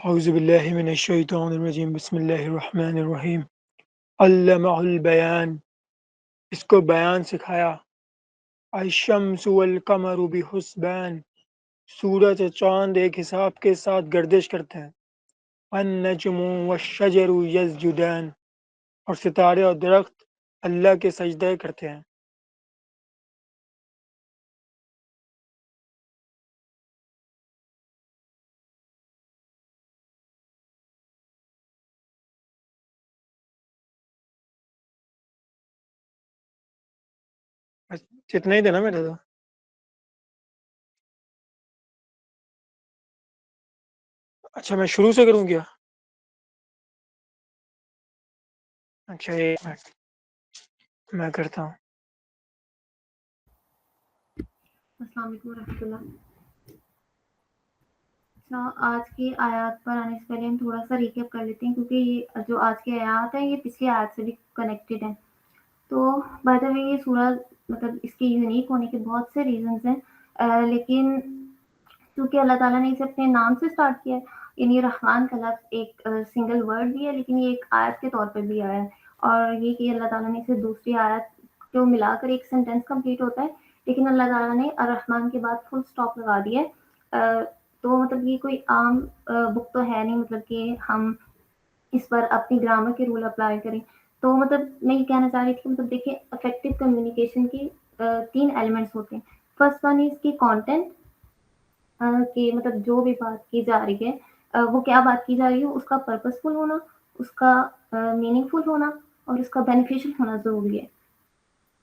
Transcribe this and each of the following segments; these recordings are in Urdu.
اعوذ باللہ من الشیطان الرجیم بسم اللہ الرحمن الرحیم علمہ البیان، اس کو بیان سکھایا. الشمس والقمر بحسبان، سورج اور چاند ایک حساب کے ساتھ گردش کرتے ہیں. النجم والشجر یسجدان، اور ستارے اور درخت اللہ کے سجدے کرتے ہیں. بس اتنا ہی تھا نا میرا تو. اچھا میں شروع سے کروں کیا؟ اچھا ایک منٹ میں کرتا ہوں. السلام علیکم ورحمۃ اللہ. اچھا، آج کی آیات پر آنے سے پہلے ہم تھوڑا سا ریکیپ کر لیتے ہیں، کیونکہ یہ جو آج کی آیات ہیں یہ پچھلی آیات سے بھی کنیکٹڈ ہیں. تو بائی دا وے یہ سورہ مطلب اس کے یونیک ہونے کے بہت سے ریزنز ہیں، لیکن کیونکہ اللہ تعالیٰ نے اسے اپنے نام سے اسٹارٹ کیا ہے، یعنی رحمان کا لفظ ایک سنگل ورڈ بھی ہے، لیکن یہ ایک آیت کے طور پہ بھی آیا ہے. اور یہ کہ اللہ تعالیٰ نے اسے دوسری آیت کو ملا کر ایک سینٹینس کمپلیٹ ہوتا ہے، لیکن اللہ تعالیٰ نے الرحمن کے بعد فل اسٹاپ لگا دیا ہے. تو مطلب یہ کوئی عام بک تو ہے نہیں، مطلب کہ ہم اس پر اپنی گرامر کے رول اپلائی کریں. تو مطلب میں یہ کہنا چاہ رہی تھی کہ مطلب دیکھیں افیکٹو کمیونیکیشن کی 3 ایلیمنٹس ہوتے ہیں. فرسٹ ون از کی کانٹینٹ، کہ مطلب جو بھی بات کی جا رہی ہے وہ کیا بات کی جا رہی ہے، اس کا پرپز فل ہونا، اس کا میننگ فل ہونا اور اس کا بینیفیشل ہونا ضروری ہے.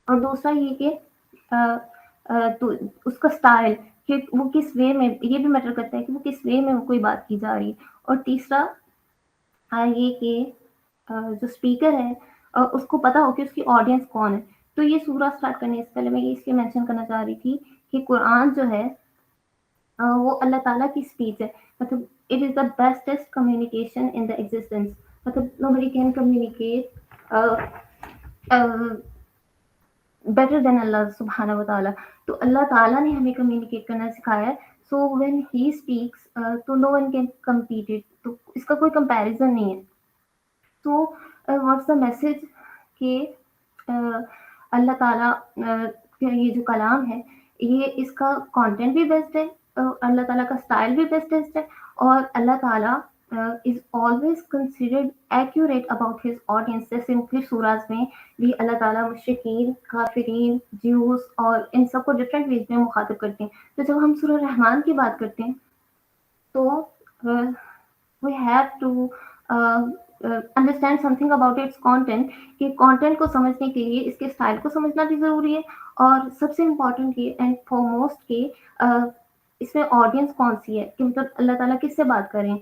اور دوسرا یہ کہ تو اس کا اسٹائل، کہ وہ کس وے میں، یہ بھی میٹر کرتا ہے کہ وہ کس وے میں کوئی بات کی جا رہی ہے. اور تیسرا یہ کہ جو اسپیکر ہے اس کو پتا ہو کہ اس کی آڈینس کون ہے. تو یہ سورہ اسٹارٹ کرنے سے پہلے میں یہ اس لیے مینشن کرنا چاہ رہی تھی کہ قرآن جو ہے وہ اللہ تعالیٰ کی اسپیچ ہے. مطلب it is the bestest communication in the existence. مطلب nobody can communicate better than اللہ سبحانہ و تعالیٰ. تو اللہ تعالیٰ نے ہمیں کمیونیکیٹ کرنا سکھایا ہے. سو وین ہی اسپیکس تو نو ون کین کمپیٹ اٹ، تو اس کا کوئی کمپیریزن نہیں ہے. تو واٹس دا میسج کہ اللہ تعالیٰ یہ جو کلام ہے یہ اس کا کانٹینٹ بھی بیسٹ ہے، اللہ تعالیٰ کا اسٹائل بھی بیسٹ ہے، اور اللہ تعالیٰ is always considered accurate about his audience. جیسے مختلف سوراز میں بھی اللہ تعالیٰ مشرکین، کافرین، جیوز اور ان سب کو ڈفرینٹ ویز میں مخاطب کرتے ہیں. تو جب ہم سورہ رحمان کی بات کرتے ہیں تو we have to understand something about its content، کہ کانٹینٹ کو سمجھنے کے لیے اس کے اسٹائل کو سمجھنا بھی ضروری ہے، اور سب سے امپورٹنٹ یہ اینڈ فار موسٹ کہ اس میں آڈینس کون سی ہے، کہ مطلب اللہ تعالیٰ کس سے بات کریں.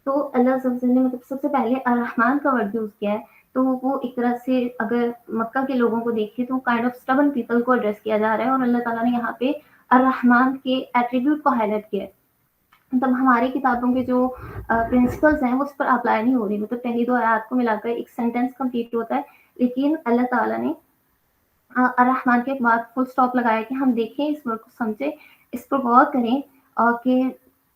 تو اللہ سب سے نے مطلب سب سے پہلے الرحمن کا ورڈ یوز کیا ہے. تو وہ ایک طرح سے اگر مکہ کے لوگوں کو دیکھیں تو کائنڈ آف اسٹبن پیپل کو ایڈریس کیا جا رہا ہے، اور اللہ تعالیٰ نے یہاں پہ الرحمن کے ایٹریبیوٹ کو ہائی لائٹ کیا ہے. مطلب ہماری کتابوں کے جو پرنسپلز ہیں وہ اس پر اپلائی نہیں ہو رہی. مطلب پہلی 2 آیات کو ملا کر ایک سینٹینس کمپلیٹ ہوتا ہے، لیکن اللہ تعالیٰ نے الرحمن کے بعد فل اسٹاپ لگایا کہ ہم دیکھیں اس ورڈ کو، سمجھیں، اس پر غور کریں، اور کہ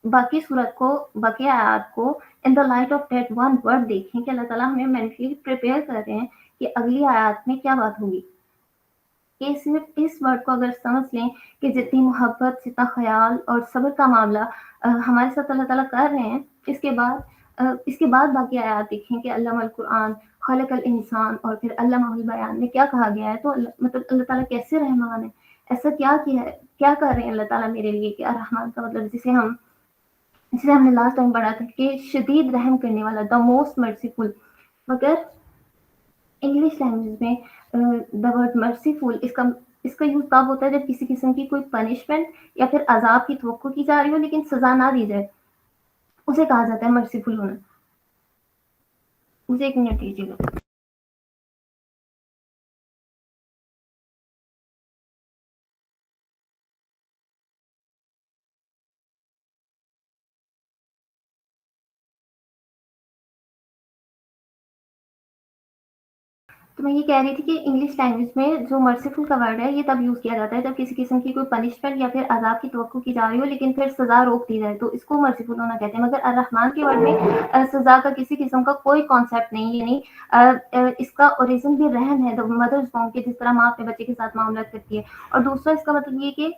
باقی صورت کو، باقی آیات کو in the light of that one word دیکھیں، کہ اللہ تعالیٰ ہمیں مینٹلی پریپیئر کر رہے ہیں کہ اگلی آیات میں کیا بات ہوگی. کہ صرف اس ورڈ کو اگر سمجھ لیں کہ جتنی محبت، جتنا خیال اور صبر کا معاملہ ہمارے ساتھ اللہ تعالیٰ کر رہے ہیں، اس کے بعد باقی آیات دیکھیں کہ علم القرآن، خلق الانسان، اور پھر علمہ البیان میں کیا کہا گیا ہے. تو مطلب اللہ تعالیٰ کیسے رحمان ہے، ایسا کیا کیا ہے، کیا کر رہے ہیں اللہ تعالیٰ میرے لیے. کہ الرحمن کا مطلب جسے ہم نے لاسٹ ٹائم پڑھا تھا کہ شدید رحم کرنے والا، دا موسٹ مرسیفل. مگر انگلش لینگویج میں دا ورڈ مرسیفل اس کا یوز تب ہوتا ہے جب کسی قسم کی کوئی پنشمنٹ یا پھر عذاب کی توقع کی جا رہی ہو لیکن سزا نہ دی جائے، اسے کہا جاتا ہے مرسیفل ہونا. مجھے 1 منٹ دیجیے گا. تو میں یہ کہہ رہی تھی کہ انگلش لینگویج میں جو مرسیفل کا ورڈ ہے یہ تب یوز کیا جاتا ہے جب کسی قسم کی کوئی پنشمنٹ یا پھر عذاب کی توقع کی جا رہی ہو لیکن پھر سزا روک دی جائے، تو اس کو مرسیفل ہونا کہتے ہیں. مگر الرحمن کے ورڈ میں سزا کا کسی قسم کا کوئی کانسیپٹ نہیں، یعنی اس کا اوریجن بھی رحم ہے، مدرز فارم کے، جس طرح ماں اپنے بچے کے ساتھ معاملات کرتی ہے. اور دوسرا اس کا مطلب یہ کہ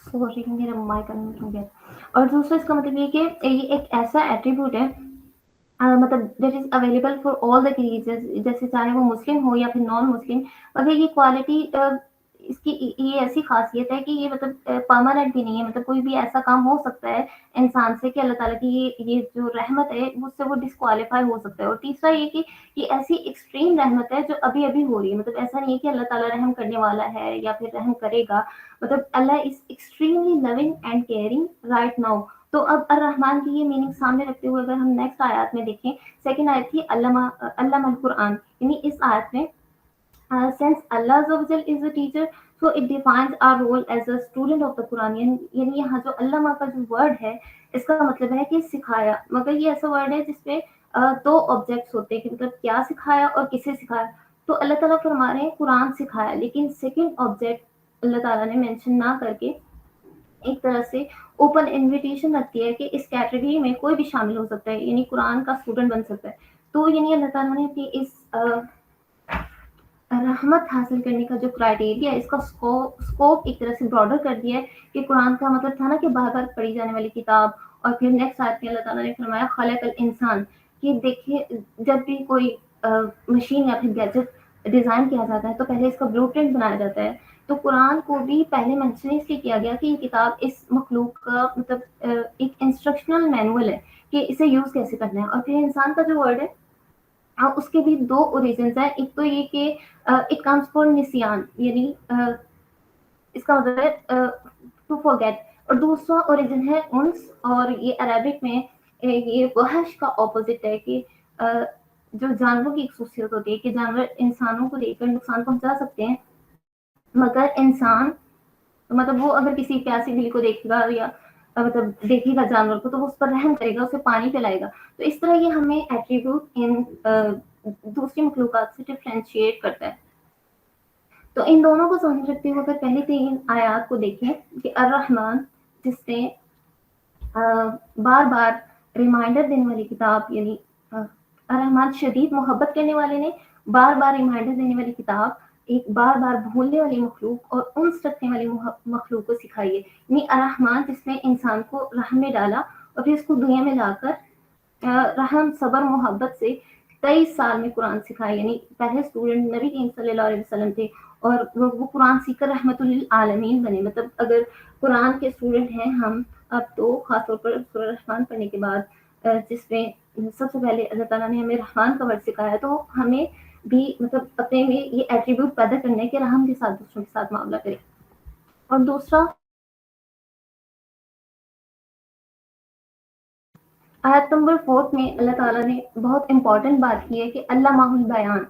سوری میرا مائک انمیوٹ ہو گیا. اور دوسرا اس کا مطلب یہ کہ یہ ایک ایسا ایٹریبیوٹ ہے، مطلب that is available for all the creatures, جیسے چاہے وہ مسلم ہو یا پھر نان مسلم. مگر یہ کوالٹی اس کی یہ ایسی خاصیت ہے کہ یہ مطلب پرماننٹ بھی نہیں ہے، مطلب کوئی بھی ایسا کام ہو سکتا ہے انسان سے کہ اللہ تعالیٰ کی یہ جو رحمت ہے اس سے وہ ڈسکوالیفائی ہو سکتا ہے. اور تیسرا یہ کہ یہ ایسی ایکسٹریم رحمت ہے جو ابھی ابھی ہو رہی ہے، مطلب ایسا نہیں ہے کہ اللہ تعالیٰ رحم کرنے والا ہے یا پھر رحم کرے گا، مطلب اللہ is extremely loving and caring right now. تو اب الرحمن کی یہ میننگ سامنے رکھتے ہوئے اگر ہم نیکسٹ آیات میں دیکھیں، سیکنڈ آیت تھی علامہ القرآن، یعنی اس آیت میں since Allah Azza wa Jal is a teacher, so it defines our role as a student of the Quran. یعنی یہاں جو علامہ کا جو ورڈ ہے اس کا مطلب ہے کہ سکھایا، مگر یہ ایسا ورڈ ہے جس پہ دو آبجیکٹس ہوتے ہیں کہ مطلب کیا سکھایا اور کسے سکھایا. تو اللہ تعالیٰ فرما رہے ہیں قرآن سکھایا، لیکن سیکنڈ آبجیکٹ اللہ تعالیٰ نے مینشن نہ کر کے ایک طرح سے اوپن انویٹیشن رکھتی ہے کہ اس کیٹیگری میں کوئی بھی شامل ہو سکتا ہے، یعنی قرآن کا اسٹوڈنٹ بن سکتا ہے. تو یعنی اللہ تعالیٰ نے اپنی اس رحمت حاصل کرنے کا جو کرائٹیریا ہے، اس کا اسکوپ ایک طرح سے براڈر کر دیا ہے. کہ قرآن کا مطلب تھا نا کہ بار بار پڑھی جانے والی کتاب، اور پھر نیکسٹ آیت میں اللہ تعالیٰ نے فرمایا خلق الانسان، کہ دیکھیے جب بھی کوئی مشین یا پھر گیجٹ ڈیزائن کیا جاتا ہے تو پہلے اس کا بلو پرنٹ بنایا جاتا ہے. تو قرآن کو بھی پہلے مینشن اس لیے کیا گیا کہ یہ کتاب اس مخلوق کا مطلب ایک انسٹرکشنل مینول ہے کہ اسے یوز کیسے کرنا ہے. اور پھر انسان کا جو ورڈ ہے اس کے بھی دو اوریجنس ہیں. ایک تو یہ کہ اٹ کمز فار نسیان، یعنی اس کا مطلب ہے ٹو فورگیٹ، اور دوسرا اوریجن ہے انس، اور یہ عربک میں یہ وحش کا اپوزٹ ہے کہ جو جانوروں کی ایک خصوصیت ہوتی ہے کہ جانور انسانوں کو دیکھ کر نقصان پہنچا سکتے ہیں، مگر انسان مطلب وہ اگر کسی پیاسی بلی کو دیکھے گا یا مطلب دیکھے گا جانور کو تو وہ اس پر رحم کرے گا، اسے پانی پلائے گا. تو اس طرح یہ ہمیں ایٹریبیوٹ ان دوسری مخلوقات سے ڈفرینشیٹ کرتا ہے. تو ان دونوں کو سمجھ رکھتے ہوئے اگر پہلے 3 آیات کو دیکھیں کہ الرحمن جس نے بار بار ریمائنڈر دینے والی کتاب، یعنی الرحمن شدید محبت کرنے والے نے بار بار ریمائنڈر دینے والی کتاب ایک بار بار بھولنے والی مخلوق اور انس رکھنے والی مخلوق کو سکھائی ہے. یعنی الرحمن جس نے انسان کو رحم میں ڈالا اور پھر اس کو دنیا میں لا کر رحم صبر محبت سے 23 سال میں قرآن سکھایا. یعنی پہلے اسٹوڈنٹ نبی کریم صلی اللہ علیہ وسلم تھے اور وہ قرآن سیکھ کر رحمت للعالمین بنے. مطلب اگر قرآن کے اسٹوڈنٹ ہیں ہم اب، تو خاص طور پر سورہ رحمان پڑھنے کے بعد جس میں سب سے پہلے اللہ تعالیٰ نے ہمیں رحمان کا ورڈ سکھایا، تو ہمیں بھی مطلب اپنے میں یہ ایٹریبیوٹ پیدا کرنا ہے کہ رحم کے ساتھ دوسروں کے ساتھ معاملہ کرے. اور دوسرا آیت نمبر 4 میں اللہ تعالیٰ نے بہت امپورٹنٹ بات کی ہے کہ اللہ ماہ البیان.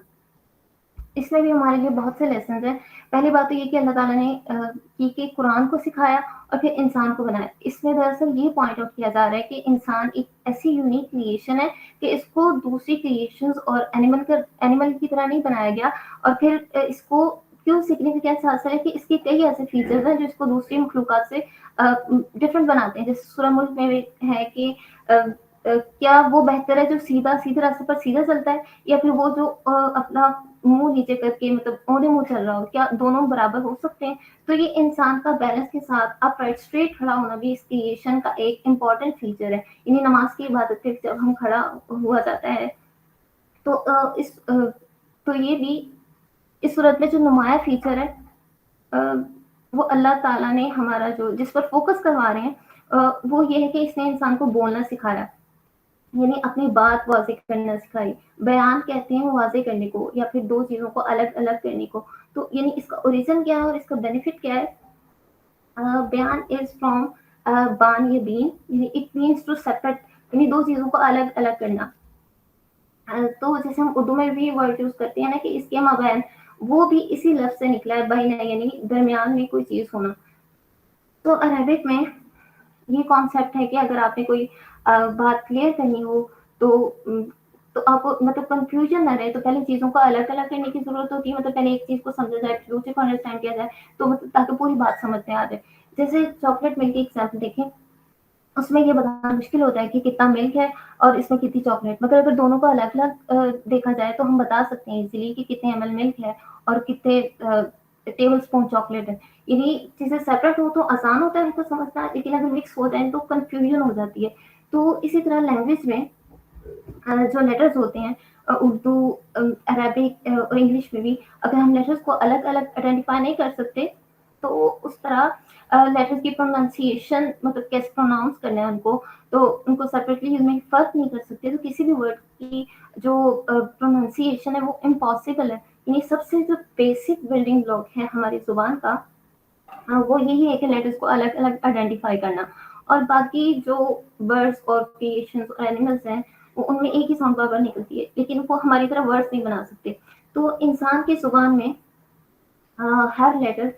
اس میں بھی ہمارے لیے بہت سے لیسنز ہیں. پہلی بات تو یہ کہ اللہ تعالیٰ نے کی کہ قرآن کو سکھایا اور پھر انسان کو بنایا. اس میں دراصل یہ پوائنٹ آؤٹ کیا جا رہا ہے کہ انسان ایک ایسی یونیک کریشن ہے کہ اس کو دوسری کریشنز اور اینیمل کی طرح نہیں بنایا گیا. اور پھر اس کو کیوں سگنیفیکینس حاصل ہے کہ اس کے کئی ایسے فیچرز ہیں جو اس کو دوسری مخلوقات سے ڈفرینٹ بناتے ہیں. جیسے سورہ ملک میں ہے کہ کیا وہ بہتر ہے جو سیدھے راستے پر سیدھا چلتا ہے یا پھر وہ جو اپنا منہ نیچے کر کے مطلب اونھے منہ چل رہا ہو، کیا دونوں برابر ہو سکتے ہیں؟ تو یہ انسان کا بیلنس کے ساتھ اپ رائٹ اسٹریٹ کھڑا ہونا بھی اس کریشن کا ایک امپورٹنٹ فیچر ہے. یعنی نماز کی عبادت پہ جب ہم کھڑا ہوا جاتا ہے تو تو یہ بھی اس صورت میں جو نمایاں فیچر ہے وہ اللہ تعالیٰ نے ہمارا جو جس پر فوکس کروا رہے ہیں وہ یہ ہے کہ اس نے انسان کو بولنا سکھایا، یعنی اپنی بات واضح کرنا سکھائی۔ بیان کہتے ہیں واضح کرنے کو یا پھر دو چیزوں کو الگ الگ کرنے کو۔ تو یعنی اس کا اوریجن کیا ہے اور اس کا بینیفٹ کیا ہے؟ بیان از فرام بان یا بین، یعنی اٹ مینس ٹو سیپریٹ، یعنی دو چیزوں کو الگ الگ کرنا۔ تو جیسے ہم اردو میں بھی ورڈ یوز کرتے ہیں نا کہ اس کے مابین، وہ بھی اسی لفظ سے نکلا ہے، بہنا یعنی درمیان میں کوئی چیز ہونا۔ تو عربک میں یہ کانسیپٹ ہے کہ اگر آپ نے کوئی بات کلیئر کرنی ہو تو تو آپ کو مطلب کنفیوژن نہ رہے، تو پہلے چیزوں کو الگ الگ کرنے کی ضرورت ہوتی ہے، مطلب پہلے ایک چیز کو سمجھا جائے پھر دوسرے کو انڈرسٹینڈ کیا جائے، تو مطلب تاکہ پوری بات سمجھ میں آ جائے۔ جیسے چاکلیٹ ملک کی ایگزامپل دیکھیں، اس میں یہ بتانا مشکل ہوتا ہے کہ کتنا ملک ہے اور اس میں کتنی چاکلیٹ، مگر اگر دونوں کو الگ الگ دیکھا جائے تو ہم بتا سکتے ہیں ایزیلی کہ کتنے ایم ایل ملک ہے اور کتنے ٹیبل اسپون چاکلیٹ ہے۔ یعنی چیزیں سیپریٹ ہو تو آسان ہوتا ہے ان کو سمجھنا، لیکن اگر مکس ہو جائیں تو کنفیوژن ہو جاتی ہے۔ تو اسی طرح لینگویج میں جو لیٹرز ہوتے ہیں، اردو، عربک اور انگلش میں بھی، اگر ہم لیٹرز کو الگ الگ آئیڈینٹیفائی نہیں کر سکتے تو اس طرح لیٹرز کی پروننسیشن، مطلب کیسے پروناؤنس کرنا ہے ان کو، تو ان کو سیپریٹلی میں فرق نہیں کر سکتے، تو کسی بھی ورڈ کی جو پروننسیشن ہے وہ امپاسبل ہے۔ یعنی سب سے جو بیسک بلڈنگ بلاک ہے ہماری زبان کا، وہ یہی ہے کہ لیٹرز کو الگ الگ آئیڈینٹیفائی کرنا۔ اور باقی جو برڈس اور کریشنز اور اینیملس ہیں، وہ ان میں ایک ہی ساؤنڈ بار نکلتی ہے، لیکن وہ ہماری طرح ورڈس نہیں بنا سکتے۔ تو انسان کی زبان میں ہر لیٹر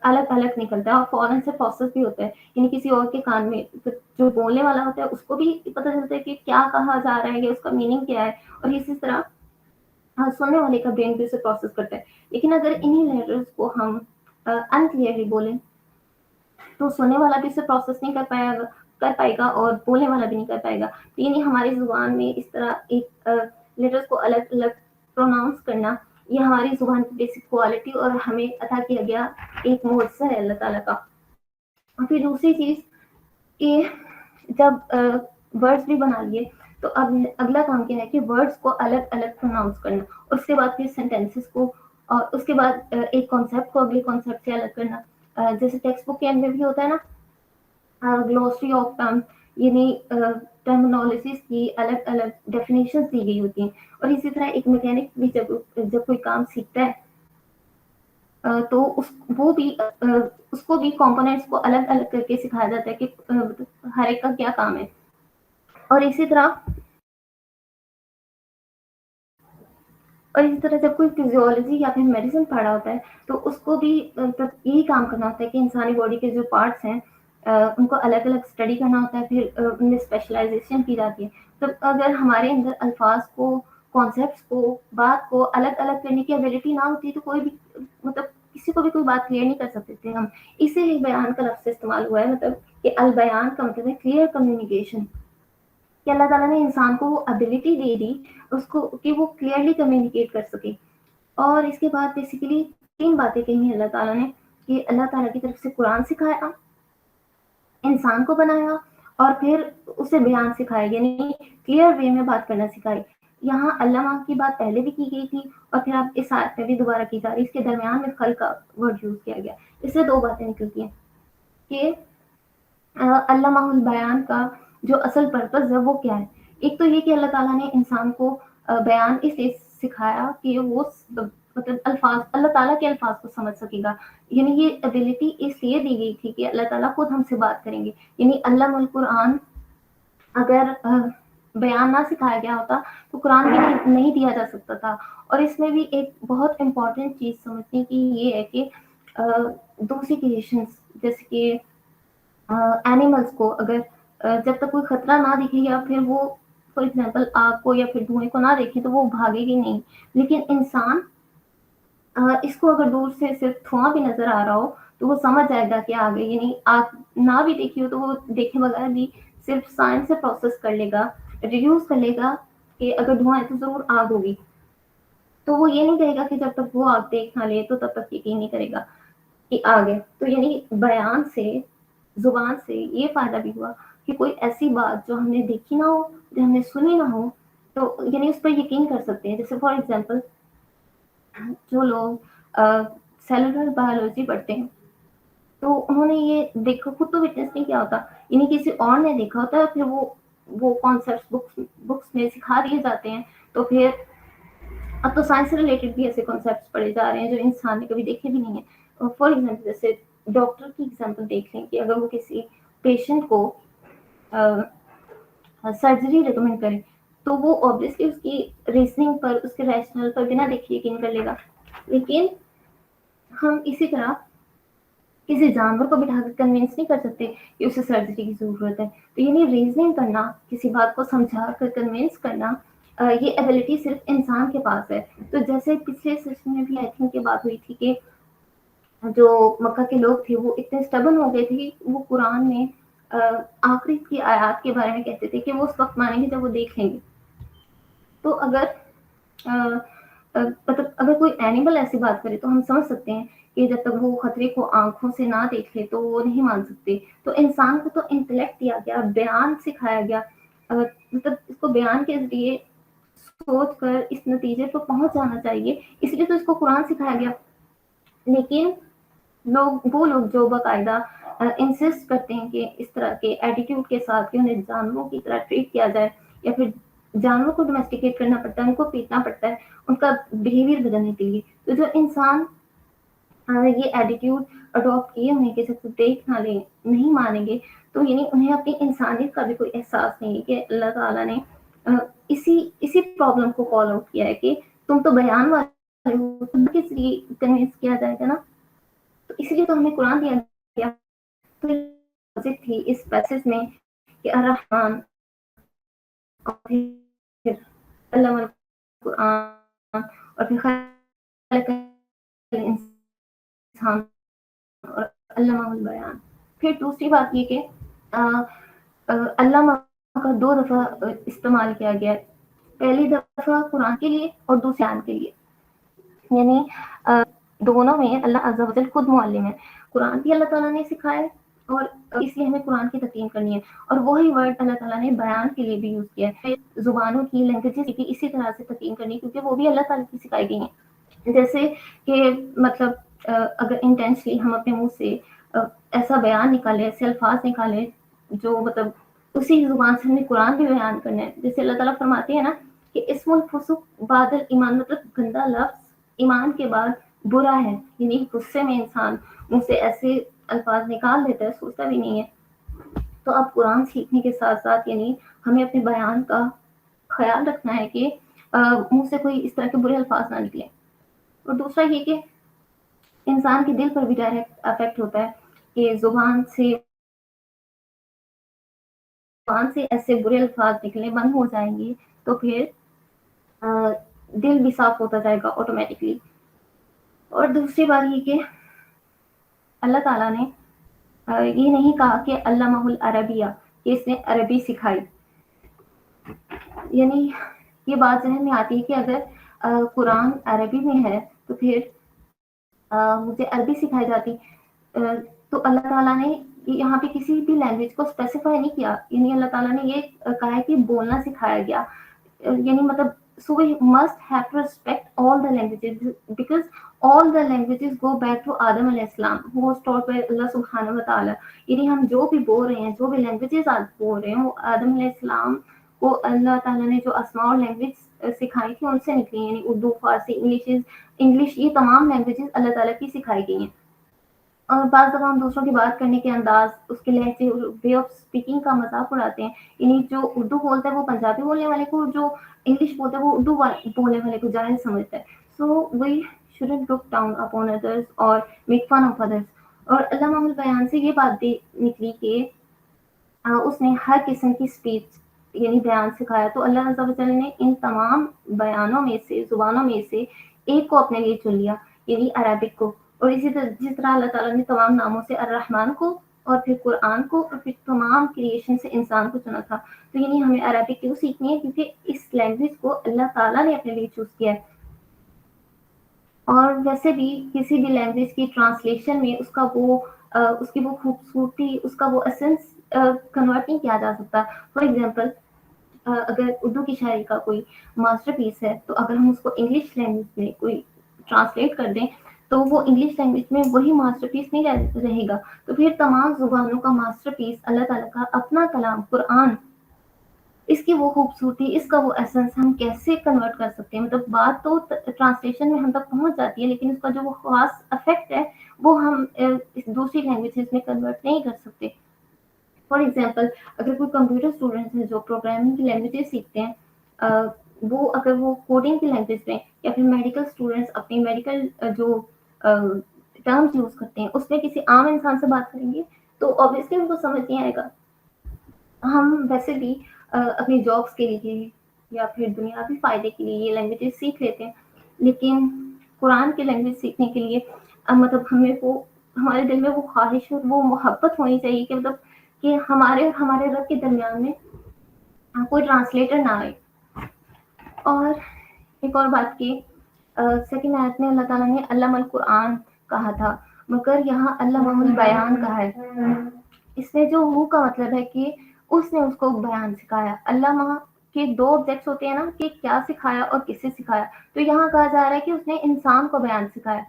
الگ الگ نکلتا ہے اور فوراً سے پروسیس بھی ہوتا ہے، یعنی کسی اور کے کان میں جو بولنے والا ہوتا ہے اس کو بھی پتہ چلتا ہے کہ کیا کہا جا رہا ہے یا اس کا میننگ کیا ہے، اور اسی طرح سننے والے کا برین بھی اسے پروسیس کرتا ہے۔ لیکن اگر انہی لیٹرز کو ہم انکلیئرلی بولیں تو سننے والا بھی اسے پروسیس نہیں کر پائے گا اور بولنے والا بھی نہیں کر پائے گا۔ تو یعنی ہماری زبان میں اس طرح ایک لیٹرز کو الگ الگ پروناؤنس کرنا، یہ ہماری زبان کی بیسک کوالٹی اور ہمیں عطا کیا گیا ایک معجزہ ہے اللہ تعالیٰ کا۔ اور پھر دوسری چیز کہ جب ورڈز بھی بنا لیے تو اب اگلا کام کیا ہے کہ ورڈز کو الگ الگ پروناؤنس کرنا، اور اس کے بعد پھر سینٹینسز کو، اور اس کے بعد ایک کانسیپٹ کو اگلے کانسیپٹ سے الگ کرنا۔ جیسے ٹیکسٹ بک کے اندر بھی ہوتا ہے نا، گلوسری آف ٹرم، یعنی ٹرمنالوجیز کی الگ الگ ڈیفینیشنز دی گئی ہوتی ہیں۔ اور اسی طرح ایک میکینک بھی جب کوئی کام سیکھتا ہے تو وہ بھی اس کو بھی کمپوننٹس کو الگ الگ کر کے سکھایا جاتا ہے کہ ہر ایک کا کیا کام ہے۔ اور اسی طرح جب کوئی فزیولوجی یا پھر میڈیسن پڑھا ہوتا ہے تو اس کو بھی یہی کام کرنا ہوتا ہے کہ انسانی باڈی کے جو پارٹس ہیں ان کو الگ الگ اسٹڈی کرنا ہوتا ہے، پھر ان میں اسپیشلائزیشن کی جاتی ہے۔ تو اگر ہمارے اندر الفاظ کو، کانسیپٹس کو، بات کو الگ الگ کرنے کی ابیلٹی نہ ہوتی تو کوئی بھی مطلب کسی کو بھی کوئی بات کلیئر نہیں کر سکتے تھے ہم۔ اسی لیے بیان کا لفظ استعمال ہوا ہے، مطلب کہ البیان کا مطلب ہے کلیئر کمیونیکیشن، کہ اللہ تعالیٰ نے انسان کو وہ ابیلٹی دے دی اس کو کہ وہ کلیئرلی کمیونیکیٹ کر سکے۔ اور اس کے بعد بیسیکلی تین باتیں کہی ہیں اللہ تعالیٰ نے، کہ اللہ تعالیٰ کی طرف سے قرآن سکھایا، انسان کو بنایا، اور پھر اسے بیان سکھایا، یعنی کلیئر وے میں بات کرنا سکھائی۔ یہاں علامہ کی بات پہلے بھی کی گئی تھی اور پھر اب اس آیت میں بھی دوبارہ کی جا رہی ہے، اس کے درمیان میں خلق کا ورڈ یوز کیا گیا۔ اس سے دو باتیں نکلتی ہیں کہ علامہ البیان کا جو اصل پرپز ہے وہ کیا ہے۔ ایک تو یہ کہ اللہ تعالیٰ نے انسان کو بیان اس لیے سکھایا کہ وہ مطلب الفاظ، اللہ تعالیٰ کے الفاظ کو سمجھ سکے گا، یعنی یہ ابیلٹی اس لیے دی گئی تھی کہ اللہ تعالیٰ خود ہم سے بات کریں گے۔ یعنی علامہ القرآن اگر بیان نہ سکھایا گیا ہوتا تو قرآن بھی نہیں دیا جا سکتا تھا۔ اور اس میں بھی ایک بہت امپورٹنٹ چیز سمجھنے کی یہ ہے کہ دوسری کریشنز جیسے کہ اینیملس کو اگر جب تک کوئی خطرہ نہ دکھے یا پھر وہ فار ایگزامپل آگ کو یا پھر دھوئیں کو نہ دیکھیں تو وہ بھاگے گی نہیں، لیکن انسان اس کو اگر دور سے صرف دھواں بھی نظر آ رہا ہو تو وہ سمجھ جائے گا کہ آگے، یعنی آگ نہ بھی دیکھی ہو تو وہ دیکھے بغیر بھی صرف سائنس سے پروسیس کر لے گا، ریڈیوس کر لے گا کہ اگر دھواں ہے تو ضرور آگ ہوگی۔ تو وہ یہ نہیں کہے گا کہ جب تک وہ آگ دیکھ نہ لے تو تب تک یقین نہیں کرے گا کہ آگ ہے۔ تو یعنی بیان سے، زبان سے یہ فائدہ بھی ہوا کہ کوئی ایسی بات جو ہم نے دیکھی نہ ہو، جو ہم نے سنی نہ ہو، تو یعنی اس پر یقین کر سکتے ہیں۔ جیسے فار ایگزامپل جو لوگ سیلولر بایولوجی پڑھتے ہیں تو انہوں نے یہ دیکھو، خود تو وٹنس نہیں کیا ہوتا یعنی کسی اور نے دیکھا ہوتا ہے، پھر وہ کانسیپٹ بکس میں سکھا دیے جاتے ہیں. تو پھر اب تو سائنس سے ریلیٹڈ بھی ایسے کانسیپٹس پڑھے جا رہے ہیں جو انسان نے کبھی دیکھے بھی نہیں ہیں. فار ایگزامپل جیسے ڈاکٹر کی ایگزامپل دیکھ لیں کہ اگر وہ کسی پیشنٹ کو سرجری ریکمینڈ کرے تو وہ obviously اس کی ریزننگ پر، اس کے ریشنل پر بنا دیکھے یقین کر لے گا. لیکن ہم اسی طرح کسی جانور کو بٹھا کر کنوینس نہیں کر سکتے کہ اسے سرجری کی ضرورت ہے. تو یعنی ریزننگ کرنا، کسی بات کو سمجھا کر کنوینس کرنا، یہ ایبلٹی صرف انسان کے پاس ہے. تو جیسے پچھلے سیشن میں بھی آئی تھنک یہ بات ہوئی تھی کہ جو مکہ کے لوگ تھے وہ اتنے اسٹبن ہو گئے تھے کہ وہ قرآن میں آخری کی آیات کے بارے میں کہتے تھے کہ وہ اس وقت مانیں گے جب وہ دیکھ لیں گے. تو مطلب اگر کوئی اینیمل ایسی بات کرے تو ہم سمجھ سکتے ہیں کہ جب تک وہ خطرے کو آنکھوں سے نہ دیکھ لے تو وہ نہیں مان سکتے. تو انسان کو تو انٹلیکٹ دیا گیا، بیان سکھایا گیا، مطلب اس کو بیان کے ذریعے سوچ کر اس نتیجے پر پہنچ جانا چاہیے، اس لیے تو اس کو قرآن سکھایا گیا. لیکن وہ لوگ جو باقاعدہ انسسٹ کرتے ہیں کہ اس طرح کے ایٹیٹیوڈ کے ساتھ کہ انہیں جانوروں کی طرح ٹریٹ کیا جائے، یا پھر جانوروں کو ڈومیسٹیکیٹ کرنا پڑتا ہے، ان کو پیٹنا پڑتا ہے ان کا بہیویئر بدلنے کے لیے. تو جو انسان یہ ایٹیٹیوڈ اڈاپٹ کیے ہوئے کہ جب دیکھ نہ لیں، نہیں مانیں گے، تو یعنی انہیں اپنی انسانیت کا بھی کوئی احساس نہیں ہے کہ اللہ تعالیٰ نے اسی پرابلم کو کال آؤٹ کیا ہے کہ تم تو بیان والے ہو، تم کس لیے کنوینس کیا جائے گا نا. تو اس لیے تو ہمیں قرآن دیا گیا. تو لاجک تھی اس پیسج میں کہ الرحمن اور پھر علم القرآن اور پھر خلق الانسان اور علمہ البیان. پھر دوسری بات یہ کہ علامہ کا 2 دفعہ استعمال کیا گیا ہے. پہلی دفعہ قرآن کے لیے اور دوسری بیان کے لیے. یعنی دونوں میں اللہ عز و جل خود معلم ہے. قرآن بھی اللہ تعالیٰ نے سکھایا ہے اور اس لیے ہمیں قرآن کی تقسیم کرنی ہے، اور وہی ورڈ اللہ تعالیٰ نے بیان کے لیے بھی یوز کیا ہے. زبانوں کی لینگویجز کی اسی طرح سے تقسیم کرنی ہے کیونکہ وہ بھی اللہ تعالیٰ کی سکھائی گئی ہیں. جیسے کہ مطلب اگر انٹینشلی ہم اپنے منہ سے ایسا بیان نکالے، ایسے الفاظ نکالے جو مطلب اسی زبان سے ہمیں قرآن بھی بیان کرنا ہے. جیسے اللہ تعالیٰ فرماتے ہیں نا کہ اسم الفسوق بعد ایمان، مطلب گندا لفظ ایمان کے بعد برا ہے. یعنی غصے میں انسان منہ سے ایسے الفاظ نکال دیتا ہے، سوچتا بھی نہیں ہے. تو اب قرآن سیکھنے کے ساتھ ساتھ یعنی ہمیں اپنے بیان کا خیال رکھنا ہے کہ منہ سے کوئی اس طرح کے برے الفاظ نہ نکلیں. اور دوسرا یہ کہ انسان کے دل پر بھی ڈائریکٹ افیکٹ ہوتا ہے کہ زبان سے ایسے برے الفاظ نکلنے بند ہو جائیں گے تو پھر دل بھی صاف ہوتا جائے گا آٹومیٹکلی. اور دوسری بات یہ کہ اللہ تعالیٰ نے یہ نہیں کہا کہ علمہ العربیہ کہ اس نے عربی سکھائی. یعنی یہ بات ذہن میں آتی ہے کہ اگر قرآن عربی میں ہے تو پھر مجھے عربی سکھائی جاتی. تو اللہ تعالیٰ نے یہاں پہ کسی بھی لینگویج کو اسپیسیفائی نہیں کیا. یعنی اللہ تعالیٰ نے یہ کہا ہے کہ بولنا سکھایا گیا. یعنی مطلب so we must have to respect all the languages because all the languages go back to Adam علیہ السلام who was taught by Allah سبحانہ وتعالی. یعنی ہم جو بھی بول رہے ہیں، جو بھی لینگویجز آج بول رہے ہیں، وہ آدم علیہ السلام کو اللہ تعالیٰ نے جو اسماء اور لینگویج سکھائی تھی ان سے نکلی. یعنی اردو، فارسی، انگلش یہ تمام لینگویجز اللہ تعالیٰ کی سکھائی گئی ہیں. اور بعض دفعہ ہم دوسروں کی بات کرنے کے انداز، اس کے لہجے، وے آف اسپیکنگ کا مذاق اڑاتے ہیں. یعنی جو اردو بولتا ہے وہ پنجابی بولنے والے کو، جو انگلش بولتا ہے وہ اردو بولنے والے کو جاہل سمجھتا ہے. سو وی shouldn't look down upon others اور make fun of others. اور علامہ البیان سے یہ بات بھی نکلی کہ اس نے ہر قسم کی اسپیچ یعنی بیان سکھایا. تو اللہ عز و جل نے ان تمام بیانوں میں سے، زبانوں میں سے ایک کو اپنے لیے چن لیا، یعنی عربک کو. اور اسی طرح جس طرح اللہ تعالیٰ نے تمام ناموں سے الرحمن کو اور پھر قرآن کو اور پھر تمام کریشن سے انسان کو چنا تھا. تو یعنی ہمیں عربک کیوں سیکھنی ہے؟ کیونکہ اس لینگویج کو اللہ تعالیٰ نے اپنے لیے چوز کیا ہے. اور ویسے بھی کسی بھی لینگویج کی ٹرانسلیشن میں اس کی وہ خوبصورتی، اس کا وہ ایسنس کنورٹ نہیں کیا جا سکتا. فار ایگزامپل اگر اردو کی شاعری کا کوئی ماسٹر پیس ہے تو اگر ہم اس کو انگلش لینگویج میں کوئی ٹرانسلیٹ کر دیں تو وہ انگلش لینگویج میں وہی ماسٹر پیس نہیں رہے گا. تو پھر تمام زبانوں کا ماسٹر پیس اللہ تعالیٰ کا اپنا کلام قرآن، اس کی وہ خوبصورتی، اس کا وہ ایسنس ہم کیسے کنورٹ کر سکتے ہیں؟ مطلب بات تو ٹرانسلیشن میں ہم تک پہنچ جاتی ہے، لیکن اس کا جو وہ خاص افیکٹ ہے وہ ہم دوسری لینگویجز میں کنورٹ نہیں کر سکتے. فار ایگزامپل، اگر کوئی کمپیوٹر اسٹوڈنٹس ہیں جو پروگرامنگ کی لینگویجز سیکھتے ہیں، وہ اگر وہ کوڈنگ کی لینگویج میں، یا پھر میڈیکل اسٹوڈنٹس اپنی میڈیکل جو ٹرمز یوز کرتے ہیں اس میں کسی عام انسان سے بات کریں گے تو obviously ان کو سمجھ نہیں آئے گا. ہم ویسے بھی اپنی جابس کے لیے یا پھر دنیاوی فائدے کے لیے یہ لینگویجز سیکھ لیتے ہیں، لیکن قرآن کی لینگویج سیکھنے کے لیے مطلب ہمیں وہ، ہمارے دل میں وہ خواہش اور وہ محبت ہونی چاہیے کہ مطلب کہ ہمارے رب کے درمیان میں کوئی ٹرانسلیٹر نہ آئے. اور ایک اور بات کی، سیکنڈ آیت میں اللہ تعالیٰ نے علم القرآن کہا تھا، مگر یہاں علمہ البیان کہا ہے. اس میں جو ہو کا مطلب ہے کہ اس نے اس کو بیان سکھایا. علامہ کے دو آبجیکٹس ہوتے ہیں نا، کہ کیا سکھایا اور کسے سکھایا. تو یہاں کہا جا رہا ہے کہ اس نے انسان کو بیان سکھایا.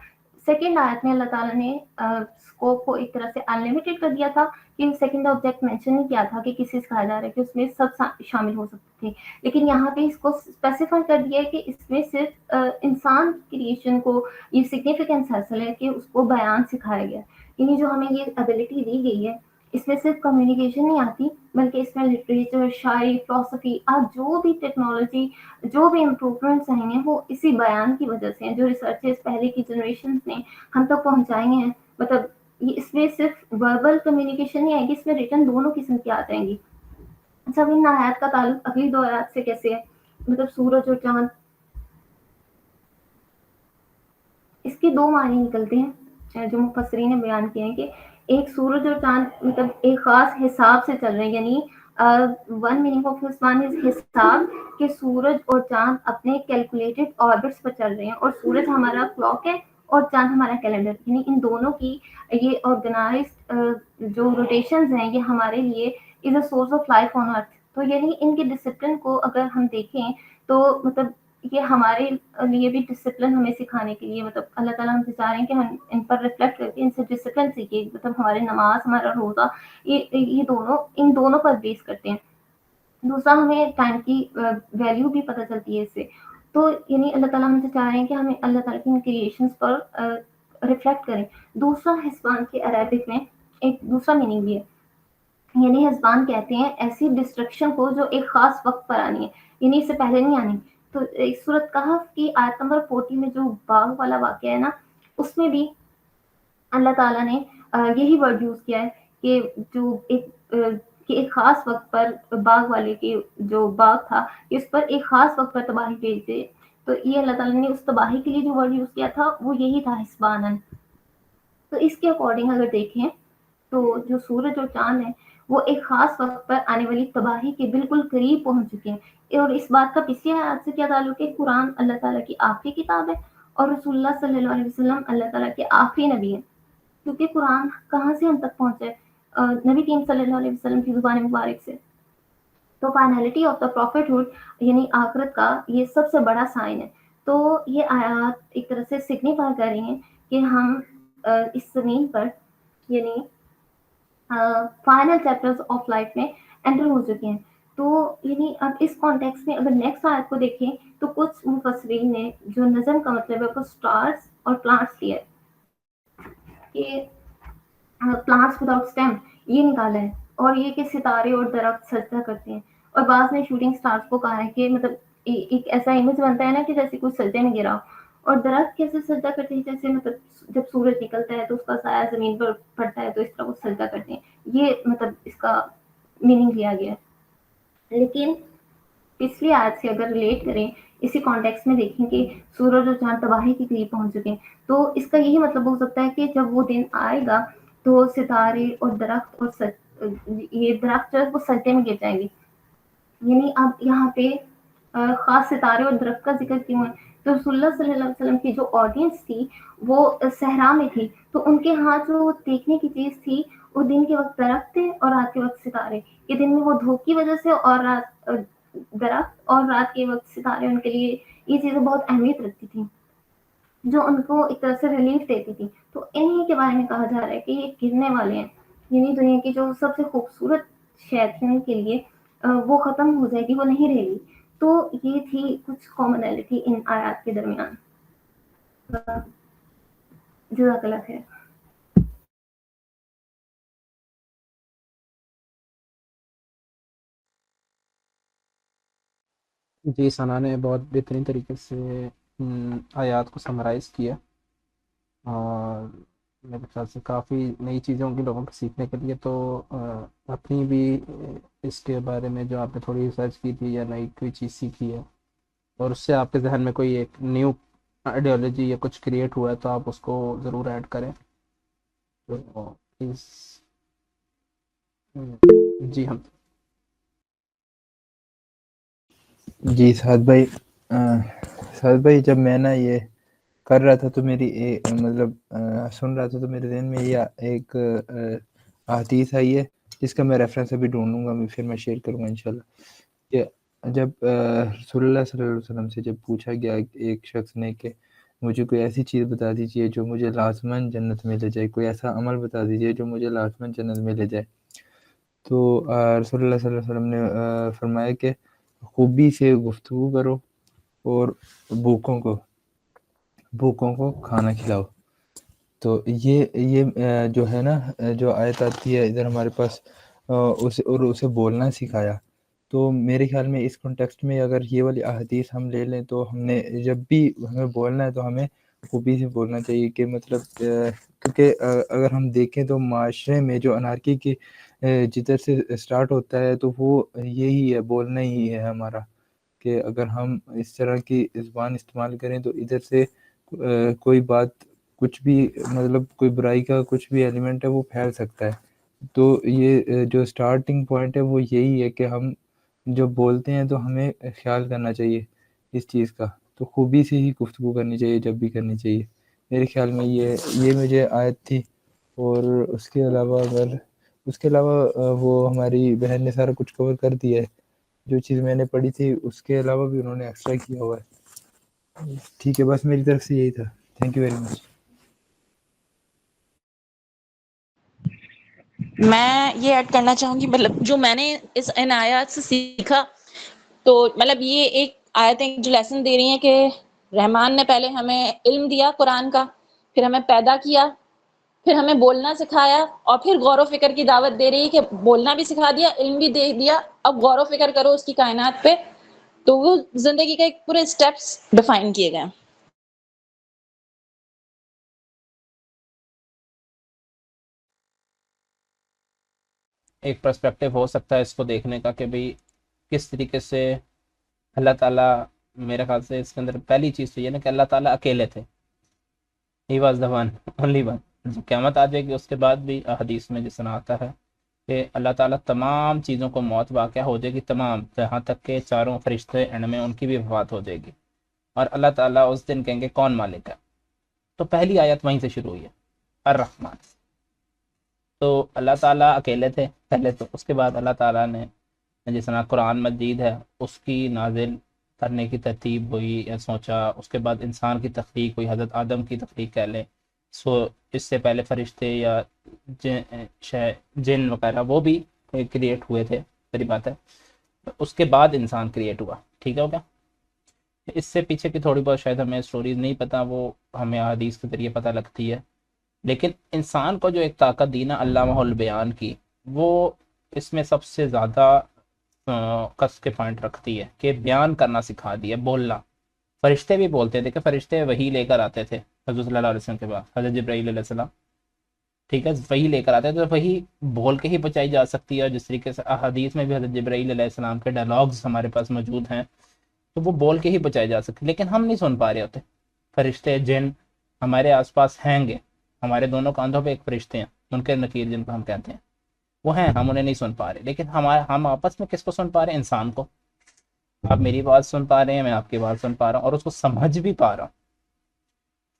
سیکنڈ آیت میں اللہ تعالیٰ نے اسکوپ کو ایک طرح سے انلمیٹڈ کر دیا تھا کہ سیکنڈ آبجیکٹ مینشن نہیں کیا تھا کہ کسے سکھایا جا رہا ہے، کہ اس میں سب شامل ہو سکتے تھے. لیکن یہاں پہ اس کو اسپیسیفائی کر دیا ہے کہ اس میں صرف انسان کریشن کو یہ سگنیفیکینس حاصل ہے کہ اس کو بیان سکھایا گیا. یعنی جو ہمیں یہ ابیلٹی دی گئی ہے، اس میں صرف کمیونیکیشن نہیں آتی، بلکہ اس میں لٹریچر، شاعری، فلسفی، آج جو بھی ٹیکنالوجی، جو بھی امپروومنٹس آئی ہیں وہ اسی بیان کی وجہ سے ہیں، جو ریسرچز پہلے کی جنریشنز نے ہم تک پہنچائی ہیں. مطلب یہ اس میں صرف وربل کمیونیکیشن نہیں آئے گی، اس میں ریٹن دونوں قسم کی آ جائیں گی. اچھا، اب ان آیات کا تعلق اگلی دو آیات سے کیسے ہے؟ مطلب سورج اور چاند، اس کے دو معنی نکلتے ہیں جو مفسرین نے بیان کیے ہیں کہ ایک، سورج اور چاند مطلب ایک خاص حساب سے چل رہے ہیں. یعنی ون میننگ آف حسبان از حساب، کہ سورج اور چاند اپنے کیلکولیٹڈ آربٹس پر چل رہے ہیں، اور سورج ہمارا کلاک ہے اور چاند ہمارا کیلنڈر. یعنی ان دونوں کی یہ آرگنائزڈ جو روٹیشنز ہیں یہ ہمارے لیے is a source of life on earth. تو یعنی ان کے ڈسپلن کو اگر ہم دیکھیں تو مطلب یہ ہمارے لیے بھی ڈسپلن ہمیں سکھانے کے لیے، مطلب اللہ تعالیٰ ہم سے چاہ رہے ہیں کہ ہم ان پر ریفلیکٹ کر کے ان سے ڈسپلن سیکھیں. مطلب ہمارے نماز، ہمارا روزہ، یہ دونوں ان دونوں پر بیس کرتے ہیں. دوسرا، ہمیں ٹائم کی ویلیو بھی پتہ چلتی ہے اس سے. تو یعنی اللہ تعالیٰ ہم سے چاہ رہے ہیں کہ ہمیں اللہ تعالیٰ کی کریشنز پر ریفلیکٹ کریں. دوسرا، حسبان کے عربک میں ایک دوسرا میننگ بھی ہے. یعنی حسبان کہتے ہیں ایسی ڈسٹرکشن کو جو ایک خاص وقت پر آنی ہے، یعنی اس سے پہلے نہیں آنی. تو سورۃ کہف کی آیت نمبر 40 میں جو باغ والا واقعہ ہے نا، اس میں بھی اللہ تعالیٰ نے یہی ورڈ یوز کیا ہے کہ جو ایک خاص وقت پر باغ والے کے جو باغ تھا اس پر ایک خاص وقت پر تباہی بھیج دے. تو یہ اللہ تعالیٰ نے اس تباہی کے لیے جو ورڈ یوز کیا تھا وہ یہی تھا، حسبانن. تو اس کے اکارڈنگ اگر دیکھیں تو جو سورج اور چاند ہیں وہ ایک خاص وقت پر آنے والی تباہی کے بالکل قریب پہنچ چکے ہیں. اور اس بات کا پچھلی آیات سے کیا تعلق ہے؟ قرآن اللہ تعالیٰ کی آخری کتاب ہے اور رسول اللہ صلی اللہ علیہ وسلم اللہ تعالیٰ کے آخری نبی ہیں. کیونکہ قرآن کہاں سے ہم تک پہنچا ہے؟ نبی کریم صلی اللہ علیہ وسلم کی زبان مبارک سے. تو finality of the prophethood, یعنی آخرت کا یہ سب سے بڑا سائن ہے. تو یہ آیات ایک طرح سے سگنیفائی کر رہی ہیں کہ ہم اس زمین پر یعنی فائنل چیپٹرز آف لائف میں انٹر ہو چکے ہیں. تو یعنی اب اس کانٹیکس میں اگر نیکسٹ آیت کو دیکھیں تو کچھ مفسرین نے جو نظم کا مطلب ہے وہ اسٹارز اور پلانٹس لیا ہے کہ پلانٹس وداؤٹ اسٹیم یہ نکالا ہے، اور یہ کہ ستارے اور درخت سجدہ کرتے ہیں. اور بعض نے شوٹنگ سٹارز کو کہا ہے کہ مطلب ایک ایسا امیج بنتا ہے نا کہ جیسے کوئی سجدے میں گرا. اور درخت کیسے سجدہ کرتے ہیں؟ جیسے مطلب جب سورج نکلتا ہے تو اس کا سایہ زمین پر پڑتا ہے تو اس طرح وہ سجدہ کرتے ہیں. یہ مطلب اس کا میننگ لیا گیا ہے. لیکن پچھلی آیت سے اگر ریلیٹ کریں، اسی کانٹیکس میں دیکھیں کہ سورج اور چاند تباہی کے قریب پہنچ چکے ہیں، تو اس کا یہی مطلب ہو سکتا ہے کہ جب وہ دن آئے گا تو ستارے اور درخت اور یہ درخت جو ہے وہ سجدے میں گر جائیں گے. یعنی اب یہاں پہ خاص ستارے اور درخت کا ذکر کیوں ہے؟ تو رسول اللہ صلی اللہ علیہ وسلم کی جو آڈینس تھی وہ صحرا میں تھی، تو ان کے ہاں جو دیکھنے کی چیز تھی وہ دن کے وقت درخت تھے اور رات کے وقت ستارے. کہ دن میں وہ دھوپ کی وجہ سے اور رات درخت، اور رات کے وقت ستارے ان کے لیے یہ چیزیں بہت اہمیت رکھتی تھیں. جو ان کو ایک طرح سے ریلیف دیتی تھی. تو انہیں کے بارے میں کہا جا رہا ہے کہ یہ گرنے والے ہیں، یعنی دنیا کی جو سب سے خوبصورت شے تھی ان کے لیے وہ ختم ہو جائے گی، وہ نہیں رہے گی. تو یہ تھی کچھ کامنالٹی ان آیات کے درمیان. جزاک اللہ خیر. جی ثنا نے بہت بہترین طریقے سے آیات کو سمرائز کیا، اور میرے خیال سے کافی نئی چیزیں ہوں گی لوگوں کو سیکھنے کے لیے. تو اپنی بھی اس کے بارے میں جو آپ نے تھوڑی ریسرچ کی تھی یا نئی کوئی چیز سیکھی ہے اور اس سے آپ کے ذہن میں کوئی ایک نیو آئیڈیالوجی یا کچھ کریٹ ہوا ہے تو آپ اس کو ضرور ایڈ کریں. تو پلیز. جی ہم جی سعد بھائی جب میں نا یہ کر رہا تھا تو میری مطلب سن رہا تھا تو میرے ذہن میں یہ ایک حدیث آئی ہے جس کا میں ریفرنس ابھی ڈھونڈوں گا، پھر میں شیئر کروں گا انشاءاللہ. کہ جب رسول اللہ صلی اللہ علیہ وسلم سے جب پوچھا گیا ایک شخص نے کہ مجھے کوئی ایسی چیز بتا دیجیے جو مجھے لازماً جنت میں لے جائے، کوئی ایسا عمل بتا دیجیے جو مجھے لازماً جنت میں لے جائے، تو رسول اللہ صلی اللہ علیہ وسلم نے فرمایا کہ خوبی سے گفتگو کرو اور بھوکوں کو کھانا کھلاؤ. تو یہ جو ہے نا جو آیت آتی ہے ادھر ہمارے پاس اسے بولنا سکھایا. تو میرے خیال میں اس کنٹیکسٹ میں اگر یہ والی احادیث ہم لے لیں تو ہم نے جب بھی ہمیں بولنا ہے تو ہمیں خوبی سے بولنا چاہیے. کہ مطلب کیونکہ اگر ہم دیکھیں تو معاشرے میں جو انارکی کی جدھر سے اسٹارٹ ہوتا ہے تو وہ یہی ہے، بولنا ہی ہے ہمارا. کہ اگر ہم اس طرح کی زبان استعمال کریں تو ادھر سے کوئی بات کچھ بھی مطلب کوئی برائی کا کچھ بھی ایلیمنٹ ہے وہ پھیل سکتا ہے. تو یہ جو سٹارٹنگ پوائنٹ ہے وہ یہی ہے کہ ہم جو بولتے ہیں تو ہمیں خیال کرنا چاہیے اس چیز کا. تو خوبی سے ہی گفتگو کرنی چاہیے جب بھی کرنی چاہیے. میرے خیال میں یہ مجھے آیت تھی. اور اس کے علاوہ وہ ہماری بہن نے سارا کچھ کور کر دیا ہے. جو چیز میں نے پڑھی تھی اس کے علاوہ بھی انہوں نے ایکسٹرا کیا ہوا ہے. ٹھیک ہے، بس میری طرف سے یہی تھا. Thank you very much. میں یہ ایڈ کرنا چاہوں گی، مطلب جو میں نے ان آیات سے سیکھا، تو مطلب یہ ایک آیتیں جو لیسن دے رہی ہیں کہ رحمان نے پہلے ہمیں علم دیا قرآن کا، پھر ہمیں پیدا کیا، پھر ہمیں بولنا سکھایا، اور پھر غور و فکر کی دعوت دے رہی ہے کہ بولنا بھی سکھا دیا، علم بھی دے دیا، اب غور و فکر کرو اس کی کائنات پہ. تو وہ زندگی کے ایک پورے اسٹیپس ڈیفائن کیے گئے. ایک پرسپیکٹیو ہو سکتا ہے اس کو دیکھنے کا کہ بھئی کس طریقے سے اللہ تعالیٰ، میرے خیال سے اس کے اندر پہلی چیز تو یہ نا کہ اللہ تعالیٰ اکیلے تھے. He was the one only one. جب قیامت آ جائے گی اس کے بعد بھی حدیث میں جس طرح آتا ہے کہ اللہ تعالیٰ تمام چیزوں کو موت واقع ہو جائے گی، تمام، جہاں تک کہ چاروں فرشتے اینڈ میں ان کی بھی وفات ہو جائے گی، اور اللہ تعالیٰ اس دن کہیں گے کون مالک ہے. تو پہلی آیت وہیں سے شروع ہوئی ہے، الرحمن. تو اللہ تعالیٰ اکیلے تھے پہلے، تو اس کے بعد اللہ تعالیٰ نے جس طرح قرآن مجید ہے اس کی نازل کرنے کی ترتیب ہوئی یا سوچا. اس کے بعد انسان کی تخلیق ہوئی، حضرت آدم کی تخلیق کہہ لیں. اس سے پہلے فرشتے یا جن وغیرہ وہ بھی کریٹ ہوئے تھے، بڑی بات ہے. اس کے بعد انسان کریٹ ہوا. ٹھیک ہے ہو گیا. اس سے پیچھے کی تھوڑی بہت شاید ہمیں سٹوریز نہیں پتہ، وہ ہمیں حدیث کے ذریعے پتہ لگتی ہے. لیکن انسان کو جو ایک طاقت دی نا علامہ البیان کی، وہ اس میں سب سے زیادہ کس کے پوائنٹ رکھتی ہے کہ بیان کرنا سکھا دیا، بولنا. فرشتے بھی بولتے تھے کہ فرشتے وہی لے کر آتے تھے حضرت صلی اللہ علیہ وسلم کے بعد، حضرت جبرائیل علیہ السلام. ٹھیک ہے، وہی لے کر آتے تھے، تو وہی بول کے ہی پہنچائی جا سکتی ہے. اور جس طریقے سے احادیث میں بھی حضرت جبرائیل علیہ السلام کے ڈائلاگز ہمارے پاس موجود ہیں، تو وہ بول کے ہی پہنچائی جا سکتی. لیکن ہم نہیں سن پا رہے ہوتے. فرشتے جن ہمارے آس پاس ہیں گے، ہمارے دونوں کاندھوں پہ ایک فرشتے ہیں، منکر نکیر جن کو ہم کہتے ہیں، وہ ہیں، ہم انہیں نہیں سن پا رہے. لیکن ہم آپس میں کس کو سن پا رہے ہیں؟ انسان کو. آپ میری بات سن پا رہے ہیں، میں آپ کی بات سن پا رہا ہوں، اور اس کو سمجھ بھی پا رہا ہوں.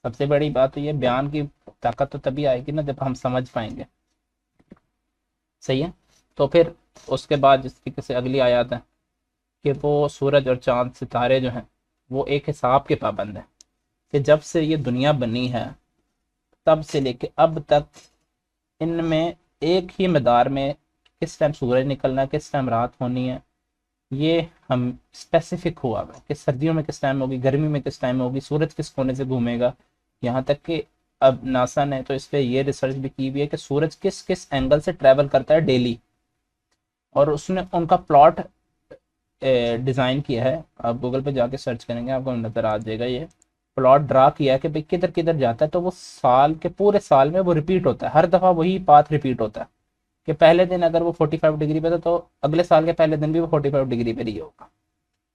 سب سے بڑی بات تو یہ بیان کی طاقت تو تبھی آئے گی نا جب ہم سمجھ پائیں گے. صحیح ہے. تو پھر اس کے بعد جس طریقے سے اگلی آیات ہے کہ وہ سورج اور چاند ستارے جو ہیں وہ ایک حساب کے پابند ہیں. کہ جب سے یہ دنیا بنی ہے تب سے لے کے اب تک ان میں ایک ہی مدار میں کس ٹائم سورج نکلنا ہے، کس ٹائم رات ہونی ہے، یہ ہم اسپیسیفک ہوا ہے کہ سردیوں میں کس ٹائم ہوگی، گرمی میں کس ٹائم ہوگی، سورج کس کونے سے گھومے گا. یہاں تک کہ اب ناسا نے تو اس پہ یہ ریسرچ بھی کی ہوئی ہے کہ سورج کس کس اینگل سے ٹریول کرتا ہے ڈیلی، اور اس نے ان کا پلاٹ ڈیزائن کیا ہے. آپ گوگل پہ جا کے سرچ کریں گے آپ کو نظر آ جائے گا، یہ پلاٹ ڈرا کیا ہے کہ بھئی کدھر کدھر جاتا ہے، تو وہ سال کے پورے سال میں وہ ریپیٹ ہوتا ہے، ہر دفعہ وہی پاتھ ریپیٹ ہوتا ہے کہ پہلے دن اگر وہ 45 ڈگری پہ تھا تو اگلے سال کے پہلے دن بھی وہ 45 ڈگری پہ ہی ہوگا.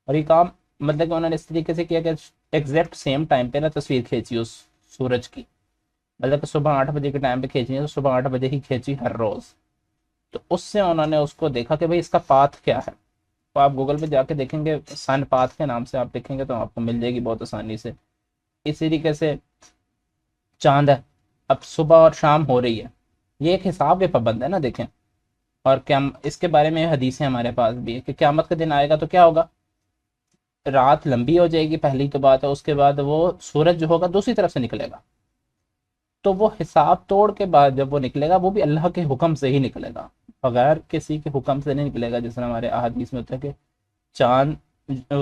اور یہ کام مطلب کہ انہوں نے اس طریقے سے کیا کہ ایگزیکٹ سیم ٹائم پہ نا تصویر کھینچی اس سورج کی، مطلب کہ صبح 8 بجے کے ٹائم پہ کھینچی ہے تو صبح 8 بجے ہی کھینچی ہر روز. تو اس سے انہوں نے اس کو دیکھا کہ بھئی اس کا پاتھ کیا ہے. تو آپ گوگل پہ جا کے دیکھیں گے سن پاتھ کے نام سے آپ دیکھیں گے تو آپ کو مل جائے گی بہت آسانی سے. اسی طریقے سے چاند ہے، اب صبح اور شام ہو رہی ہے، یہ ایک حساب پہ پابند ہے نا دیکھیں. اور کیا اس کے بارے میں حدیثیں ہمارے پاس بھی ہے کہ قیامت کا دن آئے گا تو کیا ہوگا، رات لمبی ہو جائے گی پہلی تو بات ہے، اس کے بعد وہ سورج جو ہوگا دوسری طرف سے نکلے گا. تو وہ حساب توڑ کے بعد جب وہ نکلے گا وہ بھی اللہ کے حکم سے ہی نکلے گا، بغیر کسی کے حکم سے نہیں نکلے گا. جس طرح ہمارے احادیث میں ہوتا ہے کہ چاند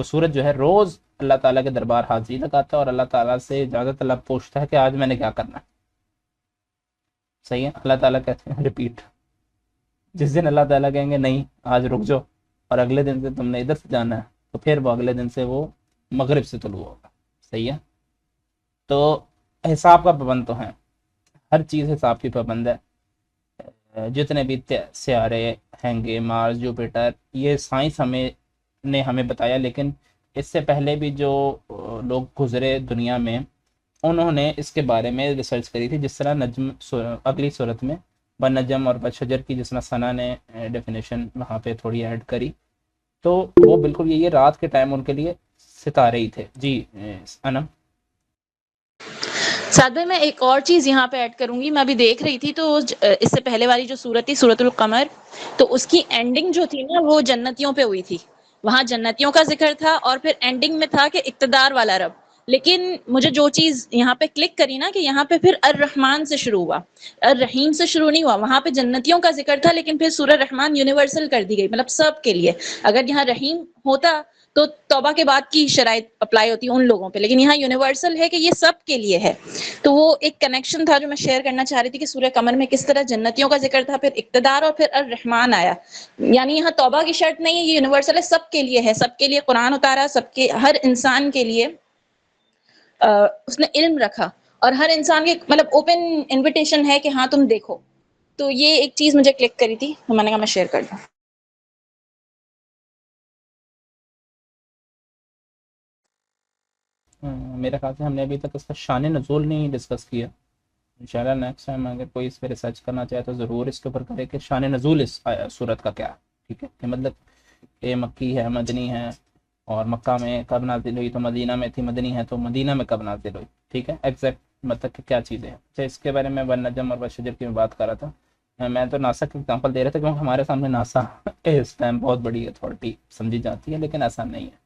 سورج جو ہے روز اللہ تعالیٰ کے دربار حاضری لگاتا ہے اور اللہ تعالیٰ سے اجازت اللہ پوچھتا ہے کہ آج میں نے کیا کرنا ہے. صحیح ہے، اللہ تعالیٰ کہتے ہیں ریپیٹ. جس دن اللہ تعالیٰ کہیں گے نہیں آج رک جاؤ اور اگلے دن سے تم نے ادھر سے جانا ہے تو پھر وہ اگلے دن سے وہ مغرب سے طلوع ہوگا. صحیح ہے، تو حساب کا پابند تو ہے، ہر چیز حساب کی پابند ہے. جتنے بھی سیارے ہیں گے، مارس، جوپیٹر، یہ سائنس ہمیں بتایا، لیکن اس سے پہلے بھی جو لوگ گزرے دنیا میں انہوں نے اس کے بارے میں ریسرچ کری تھی. جس طرح نجم اگلی صورت میں بنجم اور بشجر کی جس طرح ثنا نے ڈیفینیشن وہاں پہ تھوڑی ایڈ کری، تو وہ بالکل یہ رات کے ٹائم ان کے لیے ستارے ہی تھے. جی انم. سعد بھائی میں ایک اور چیز یہاں پہ ایڈ کروں گی، میں ابھی دیکھ رہی تھی تو اس سے پہلے والی جو صورت تھی سورۃ القمر، تو اس کی اینڈنگ جو تھی نا وہ جنتیوں پہ ہوئی تھی، وہاں جنتیوں کا ذکر تھا اور پھر اینڈنگ میں تھا کہ اقتدار والا رب. لیکن مجھے جو چیز یہاں پہ کلک کری نا کہ یہاں پہ پھر الرحمن سے شروع ہوا، الرحیم سے شروع نہیں ہوا. وہاں پہ جنتیوں کا ذکر تھا لیکن پھر سورہ رحمان یونیورسل کر دی گئی، مطلب سب کے لیے. اگر یہاں رحیم ہوتا تو توبہ کے بعد کی شرائط اپلائی ہوتی ان لوگوں پہ، لیکن یہاں یونیورسل ہے کہ یہ سب کے لیے ہے. تو وہ ایک کنیکشن تھا جو میں شیئر کرنا چاہ رہی تھی کہ سورہ قمر میں کس طرح جنتیوں کا ذکر تھا، پھر اقتدار اور پھر الرحمن آیا. یعنی یہاں توبہ کی شرط نہیں ہے، یہ یونیورسل ہے، سب کے لیے ہے، سب کے لیے قرآن اتارا، سب کے ہر انسان کے لیے اس نے علم رکھا، اور ہر انسان کے مطلب اوپن انویٹیشن ہے کہ ہاں تم دیکھو. تو یہ ایک چیز مجھے کلک کری تھی، میں نے کہا میں شیئر کر دوں. میرے خیال سے ہم نے ابھی تک اس کا شان نزول نہیں ڈسکس کیا. انشاءاللہ نیکسٹ ٹائم اگر کوئی اس پہ ریسرچ کرنا چاہے تو ضرور اس کے اوپر کرے کہ شان نزول اس صورت کا کیا ہے. ٹھیک ہے، کہ مطلب یہ مکی ہے، مدنی ہے، اور مکہ میں کب نازل ہوئی تو مدینہ میں تھی، مدنی ہے تو مدینہ میں کب نازل ہوئی. ٹھیک ہے، ایگزیکٹ مطلب کہ کیا چیزیں ہیں. تو اس کے بارے میں ون نجم اور بشجر کی میں بات کر رہا تھا. میں تو ناسا کی ایگزامپل دے رہا تھا کیونکہ ہمارے سامنے ناسا اس ٹائم بہت بڑی اتھارٹی سمجھی جاتی ہے، لیکن ایسا نہیں ہے.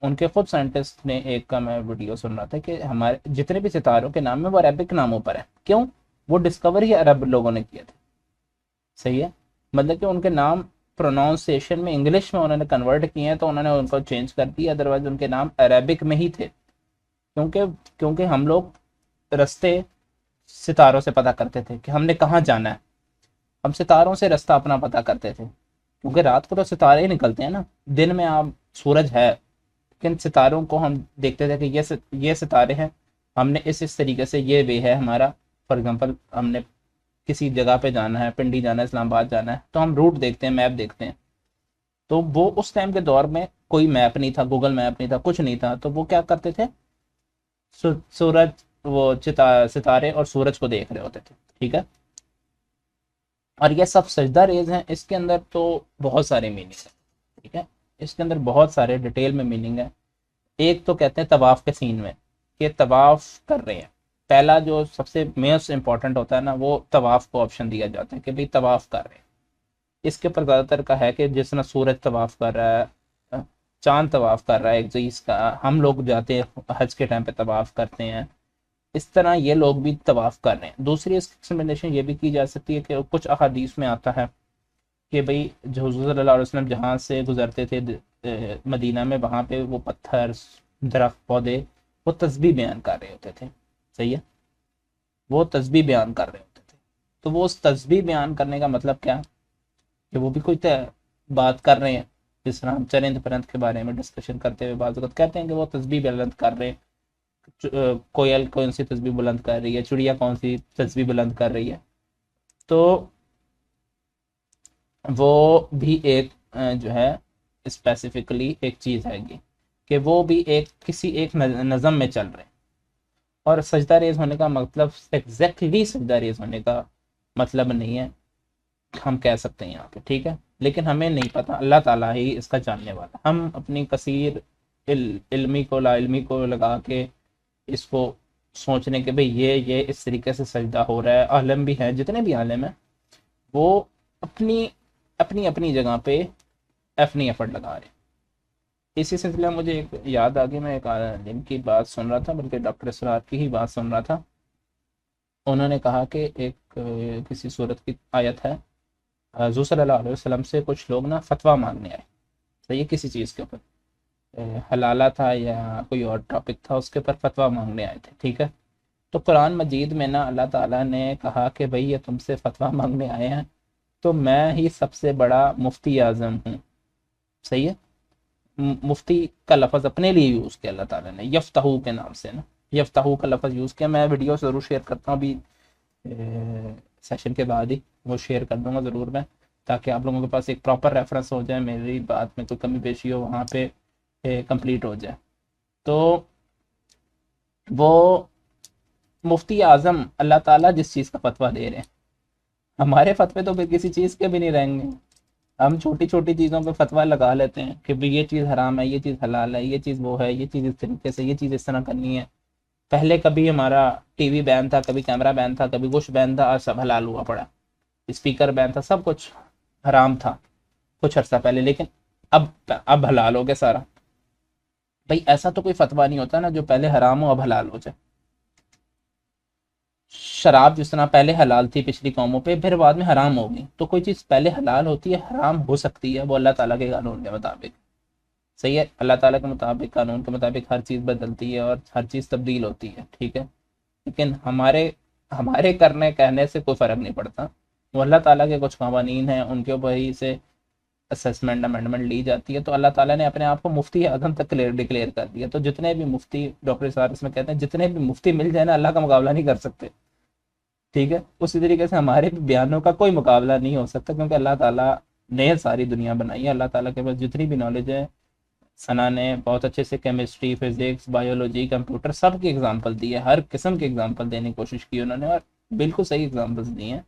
ان کے خود سائنٹسٹ نے ایک کا میں ویڈیو سن رہا تھا کہ ہمارے جتنے بھی ستاروں کے نام ہیں وہ عربک ناموں پر ہیں. کیوں؟ وہ ڈسکور ہی عرب لوگوں نے کیے تھے. صحیح ہے، مطلب کہ ان کے نام پروناؤنسیشن میں انگلش میں انہوں نے کنورٹ کیے ہیں تو انہوں نے ان کو چینج کر دیا، ادروائز ان کے نام عربک میں ہی تھے. کیونکہ ہم لوگ رستے ستاروں سے پتہ کرتے تھے کہ ہم نے کہاں جانا ہے، ہم ستاروں سے رستہ اپنا پتہ کرتے تھے. کیونکہ رات کو تو ستارے ہی نکلتے ہیں نا، دن میں آپ سورج ہے، لیکن ستاروں کو ہم دیکھتے تھے کہ یہ ستارے ہیں، ہم نے اس طریقے سے یہ وے ہے ہمارا. فار ایگزامپل ہم نے کسی جگہ پہ جانا ہے، پنڈی جانا ہے، اسلام آباد جانا ہے، تو ہم روٹ دیکھتے ہیں، میپ دیکھتے ہیں. تو وہ اس ٹائم کے دور میں کوئی میپ نہیں تھا، گوگل میپ نہیں تھا، کچھ نہیں تھا. تو وہ کیا کرتے تھے، سورج وہ ستارے اور سورج کو دیکھ رہے ہوتے تھے. ٹھیک ہے، اور یہ سب سجدہ ریز ہیں. اس کے اندر تو بہت سارے میننگ ہیں. ٹھیک ہے، اس کے اندر بہت سارے ڈیٹیل میں میننگ ہے. ایک تو کہتے ہیں طواف کے سین میں کہ طواف کر رہے ہیں. پہلا جو سب سے موسٹ امپورٹنٹ ہوتا ہے نا وہ طواف کو آپشن دیا جاتا ہے کہ بھئی طواف کر رہے ہیں. اس کے پر زیادہ تر کا ہے کہ جس طرح سورج طواف کر رہا ہے، چاند طواف کر رہا ہے ایک چیز کا، ہم لوگ جاتے ہیں حج کے ٹائم پہ طواف کرتے ہیں، اس طرح یہ لوگ بھی طواف کر رہے ہیں۔ دوسری ایکسپلینیشن یہ بھی کی جا سکتی ہے کہ کچھ احادیث میں آتا ہے کہ بھئی جو حضور صلی اللہ علیہ وسلم جہاں سے گزرتے تھے مدینہ میں، وہاں پہ وہ پتھر، درخت، پودے وہ تسبیح بیان کر رہے ہوتے تھے، صحیح ہے، وہ تسبیح بیان کر رہے ہوتے تھے۔ تو وہ اس تسبیح بیان کرنے کا مطلب کیا کہ وہ بھی کوئی بات کر رہے ہیں، جس طرح ہم چرند پرند کے بارے میں ڈسکشن کرتے ہوئے بعض وقت کہتے ہیں کہ وہ تسبیح بلند کر رہے ہیں، کوئل کون سی تسبیح بلند کر رہی ہے، چڑیا کون سی تسبیح بلند کر رہی ہے، تو وہ بھی ایک جو ہے اسپیسیفکلی ایک چیز ہے گی کہ وہ بھی ایک کسی ایک نظم میں چل رہے ہیں۔ اور سجدہ ریز ہونے کا مطلب ایگزیکٹلی سجدہ ریز ہونے کا مطلب نہیں ہے، ہم کہہ سکتے ہیں یہاں پہ، ٹھیک ہے، لیکن ہمیں نہیں پتہ، اللہ تعالیٰ ہی اس کا جاننے والا۔ ہم اپنی کثیر علمی کو لا علمی کو لگا کے اس کو سوچنے کہ بھئی یہ اس طریقے سے سجدہ ہو رہا ہے، عالم بھی ہیں، جتنے بھی عالم ہیں وہ اپنی جگہ پہ اپنی ایفرٹ لگا رہے ہیں۔ اسی سلسلے میں مجھے ایک یاد آ گئی، میں ایک عالم کی بات سن رہا تھا، بلکہ ڈاکٹر اسرار کی ہی بات سن رہا تھا۔ انہوں نے کہا کہ ایک کسی صورت کی آیت ہے، حضور صلی اللہ علیہ وسلم سے کچھ لوگ نا فتویٰ مانگنے آئے، صحیح، کسی چیز کے اوپر، حلالہ تھا یا کوئی اور ٹاپک تھا، اس کے اوپر فتویٰ مانگنے آئے تھے، ٹھیک ہے۔ تو قرآن مجید میں نا اللہ تعالیٰ نے کہا کہ بھئی یہ تم سے فتویٰ مانگنے آئے ہیں تو میں ہی سب سے بڑا مفتی اعظم ہوں، صحیح ہے۔ مفتی کا لفظ اپنے لیے یوز کیا اللہ تعالیٰ نے، یفتحو کے نام سے نا، یفتحو کا لفظ یوز کیا۔ میں ویڈیو ضرور شیئر کرتا ہوں، ابھی سیشن کے بعد ہی وہ شیئر کر دوں گا ضرور میں، تاکہ آپ لوگوں کے پاس ایک پراپر ریفرنس ہو جائے، میری بات میں کوئی کمی بیشی ہو وہاں پہ کمپلیٹ ہو جائے۔ تو وہ مفتی اعظم اللہ تعالیٰ جس چیز کا فتویٰ دے رہے ہیں، ہمارے فتوے تو پھر کسی چیز کے بھی نہیں رہیں گے، ہم چھوٹی چھوٹی چیزوں پہ فتویٰ لگا لیتے ہیں کہ یہ چیز حرام ہے، یہ چیز حلال ہے، یہ چیز وہ ہے، یہ چیز اس طریقے سے، یہ چیز اس طرح کرنی ہے۔ پہلے کبھی ہمارا ٹی وی بین تھا، کبھی کیمرہ بین تھا، کبھی کچھ بین تھا، اور سب حلال ہوا پڑا، اسپیکر بین تھا، سب کچھ حرام تھا کچھ عرصہ پہلے، لیکن اب حلال ہو گیا سارا۔ بھائی ایسا تو کوئی فتویٰ نہیں ہوتا نا جو پہلے حرام ہو اب حلال ہو جائے۔ شراب جس طرح پہلے حلال تھی پچھلی قوموں پہ، پھر بعد میں حرام ہو گئی، تو کوئی چیز پہلے حلال ہوتی ہے حرام ہو سکتی ہے، وہ اللہ تعالیٰ کے قانون کے مطابق، صحیح ہے، اللہ تعالیٰ کے مطابق، قانون کے مطابق ہر چیز بدلتی ہے اور ہر چیز تبدیل ہوتی ہے، ٹھیک ہے، لیکن ہمارے کرنے کہنے سے کوئی فرق نہیں پڑتا، وہ اللہ تعالیٰ کے کچھ قوانین ہیں، ان کے اوپر ہی سے اسسمنٹ امینڈمنٹ لی جاتی ہے۔ تو اللہ تعالیٰ نے اپنے آپ کو مفتی اعظم تک ڈکلیئر کر دیا، تو جتنے بھی مفتی، ڈاکٹر صاحب اس میں کہتے ہیں جتنے بھی مفتی مل جائے نا، اللہ کا مقابلہ نہیں کر سکتے، ٹھیک ہے۔ اسی طریقے سے ہمارے بیانوں کا کوئی مقابلہ نہیں ہو سکتا، کیونکہ اللہ تعالیٰ نے ساری دنیا بنائی ہے، اللہ تعالیٰ کے پاس جتنی بھی نالج ہے، ثنا نے بہت اچھے سے کیمسٹری، فزکس، بایولوجی، کمپیوٹر سب کی اگزامپل دی ہے، ہر قسم کی اگزامپل دینے کی کوشش کی انہوں نے، اور بالکل صحیح اگزامپلس دی ہیں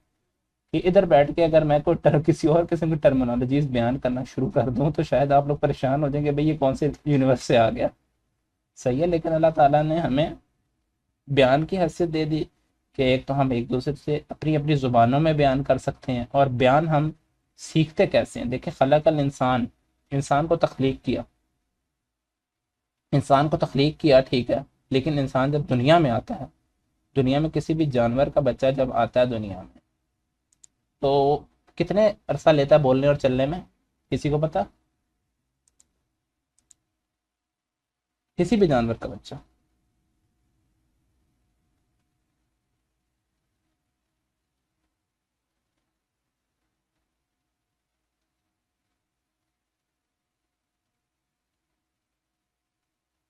کہ ادھر بیٹھ کے اگر میں کوئی کسی اور قسم کی ٹرمینالوجیز بیان کرنا شروع کر دوں تو شاید آپ لوگ پریشان ہو جائیں گے بھئی یہ کون سے یونیورس سے آ گیا، صحیح ہے، لیکن اللہ تعالیٰ نے ہمیں بیان کی حیثیت دے دی کہ ایک تو ہم ایک دوسرے سے اپنی زبانوں میں بیان کر سکتے ہیں، اور بیان ہم سیکھتے کیسے ہیں۔ دیکھیں، خلق الانسان، انسان کو تخلیق کیا، ٹھیک ہے، لیکن انسان جب دنیا میں آتا ہے، دنیا میں کسی بھی جانور کا بچہ جب آتا ہے دنیا میں، تو کتنے عرصہ لیتا ہے بولنے اور چلنے میں، کسی کو پتا؟ کسی بھی جانور کا بچہ،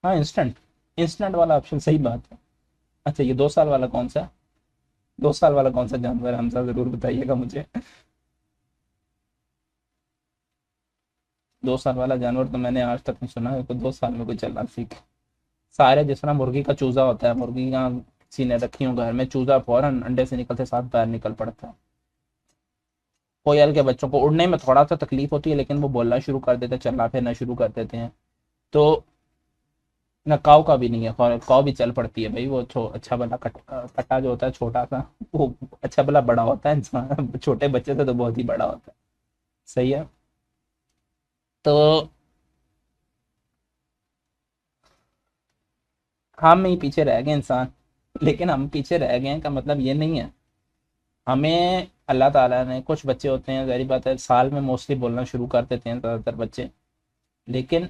ہاں انسٹنٹ والا آپشن، صحیح بات ہے۔ اچھا یہ 2 سال والا کون سا ہے؟ 2 سال والا کون سا جانور ہے حمزہ، ضرور بتائیے گا مجھے۔ 2 سال والا جانور تو میں نے آج تک نہیں سنا ہے کوئی 2 سال میں کوئی چلنا سیکھے۔ سارے جس طرح مرغی کا چوزا ہوتا ہے، مرغی یہاں کسی نے رکھی ہوں گھر میں، چوزا فوراً انڈے سے نکلتے ساتھ پیر نکل پڑتا ہے۔ کوئل کے بچوں کو اڑنے میں تھوڑا سا تکلیف ہوتی ہے، لیکن وہ بولنا شروع کر دیتے ہیں، چلنا پھرنا شروع کر دیتے ہیں۔ تو نہ کاؤ کا بھی نہیں ہے، کاؤ بھی چل پڑتی ہے بھائی، وہ اچھا بلا کٹا جو ہوتا ہے چھوٹا سا، وہ اچھا بلا بڑا ہوتا ہے، انسان چھوٹے بچے سے تو بہت ہی بڑا ہوتا ہے، صحیح ہے۔ تو ہم ہی پیچھے رہ گئے انسان، لیکن ہم پیچھے رہ گئے ہیں کا مطلب یہ نہیں ہے. ہمیں اللہ تعالیٰ نے، کچھ بچے ہوتے ہیں ظاہری بات ہے سال میں موسٹلی بولنا شروع کر دیتے ہیں زیادہ تر بچے، لیکن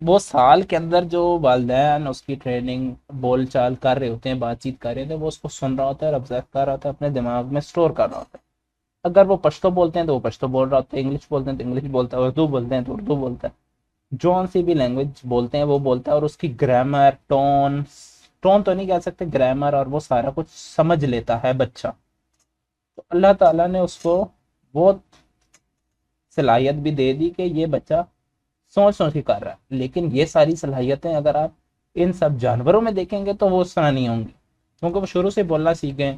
وہ سال کے اندر جو والدین اس کی ٹریننگ بول چال کر رہے ہوتے ہیں، بات چیت کر رہے ہوتے ہیں، وہ اس کو سن رہا ہوتا ہے اور آبزرو کر رہا ہوتا ہے، اپنے دماغ میں اسٹور کر رہا ہوتا ہے. اگر وہ پشتو بولتے ہیں تو وہ پشتو بول رہا ہوتا ہے، انگلش بولتے ہیں تو انگلش بولتا ہے، اردو بولتے ہیں تو اردو بولتا ہے، جون سی بھی لینگویج بولتے ہیں وہ بولتا ہے، اور اس کی گرامر، ٹون تو نہیں کہہ سکتے، گرامر اور وہ سارا کچھ سمجھ لیتا ہے بچہ. تو اللہ تعالیٰ نے اس کو وہ صلاحیت بھی دے دی کہ یہ بچہ سوچ سوچ کے کر رہا ہے. لیکن یہ ساری صلاحیتیں اگر آپ ان سب جانوروں میں دیکھیں گے تو وہ اس طرح نہیں ہوں گی، کیونکہ وہ شروع سے بولنا سیکھ گئے.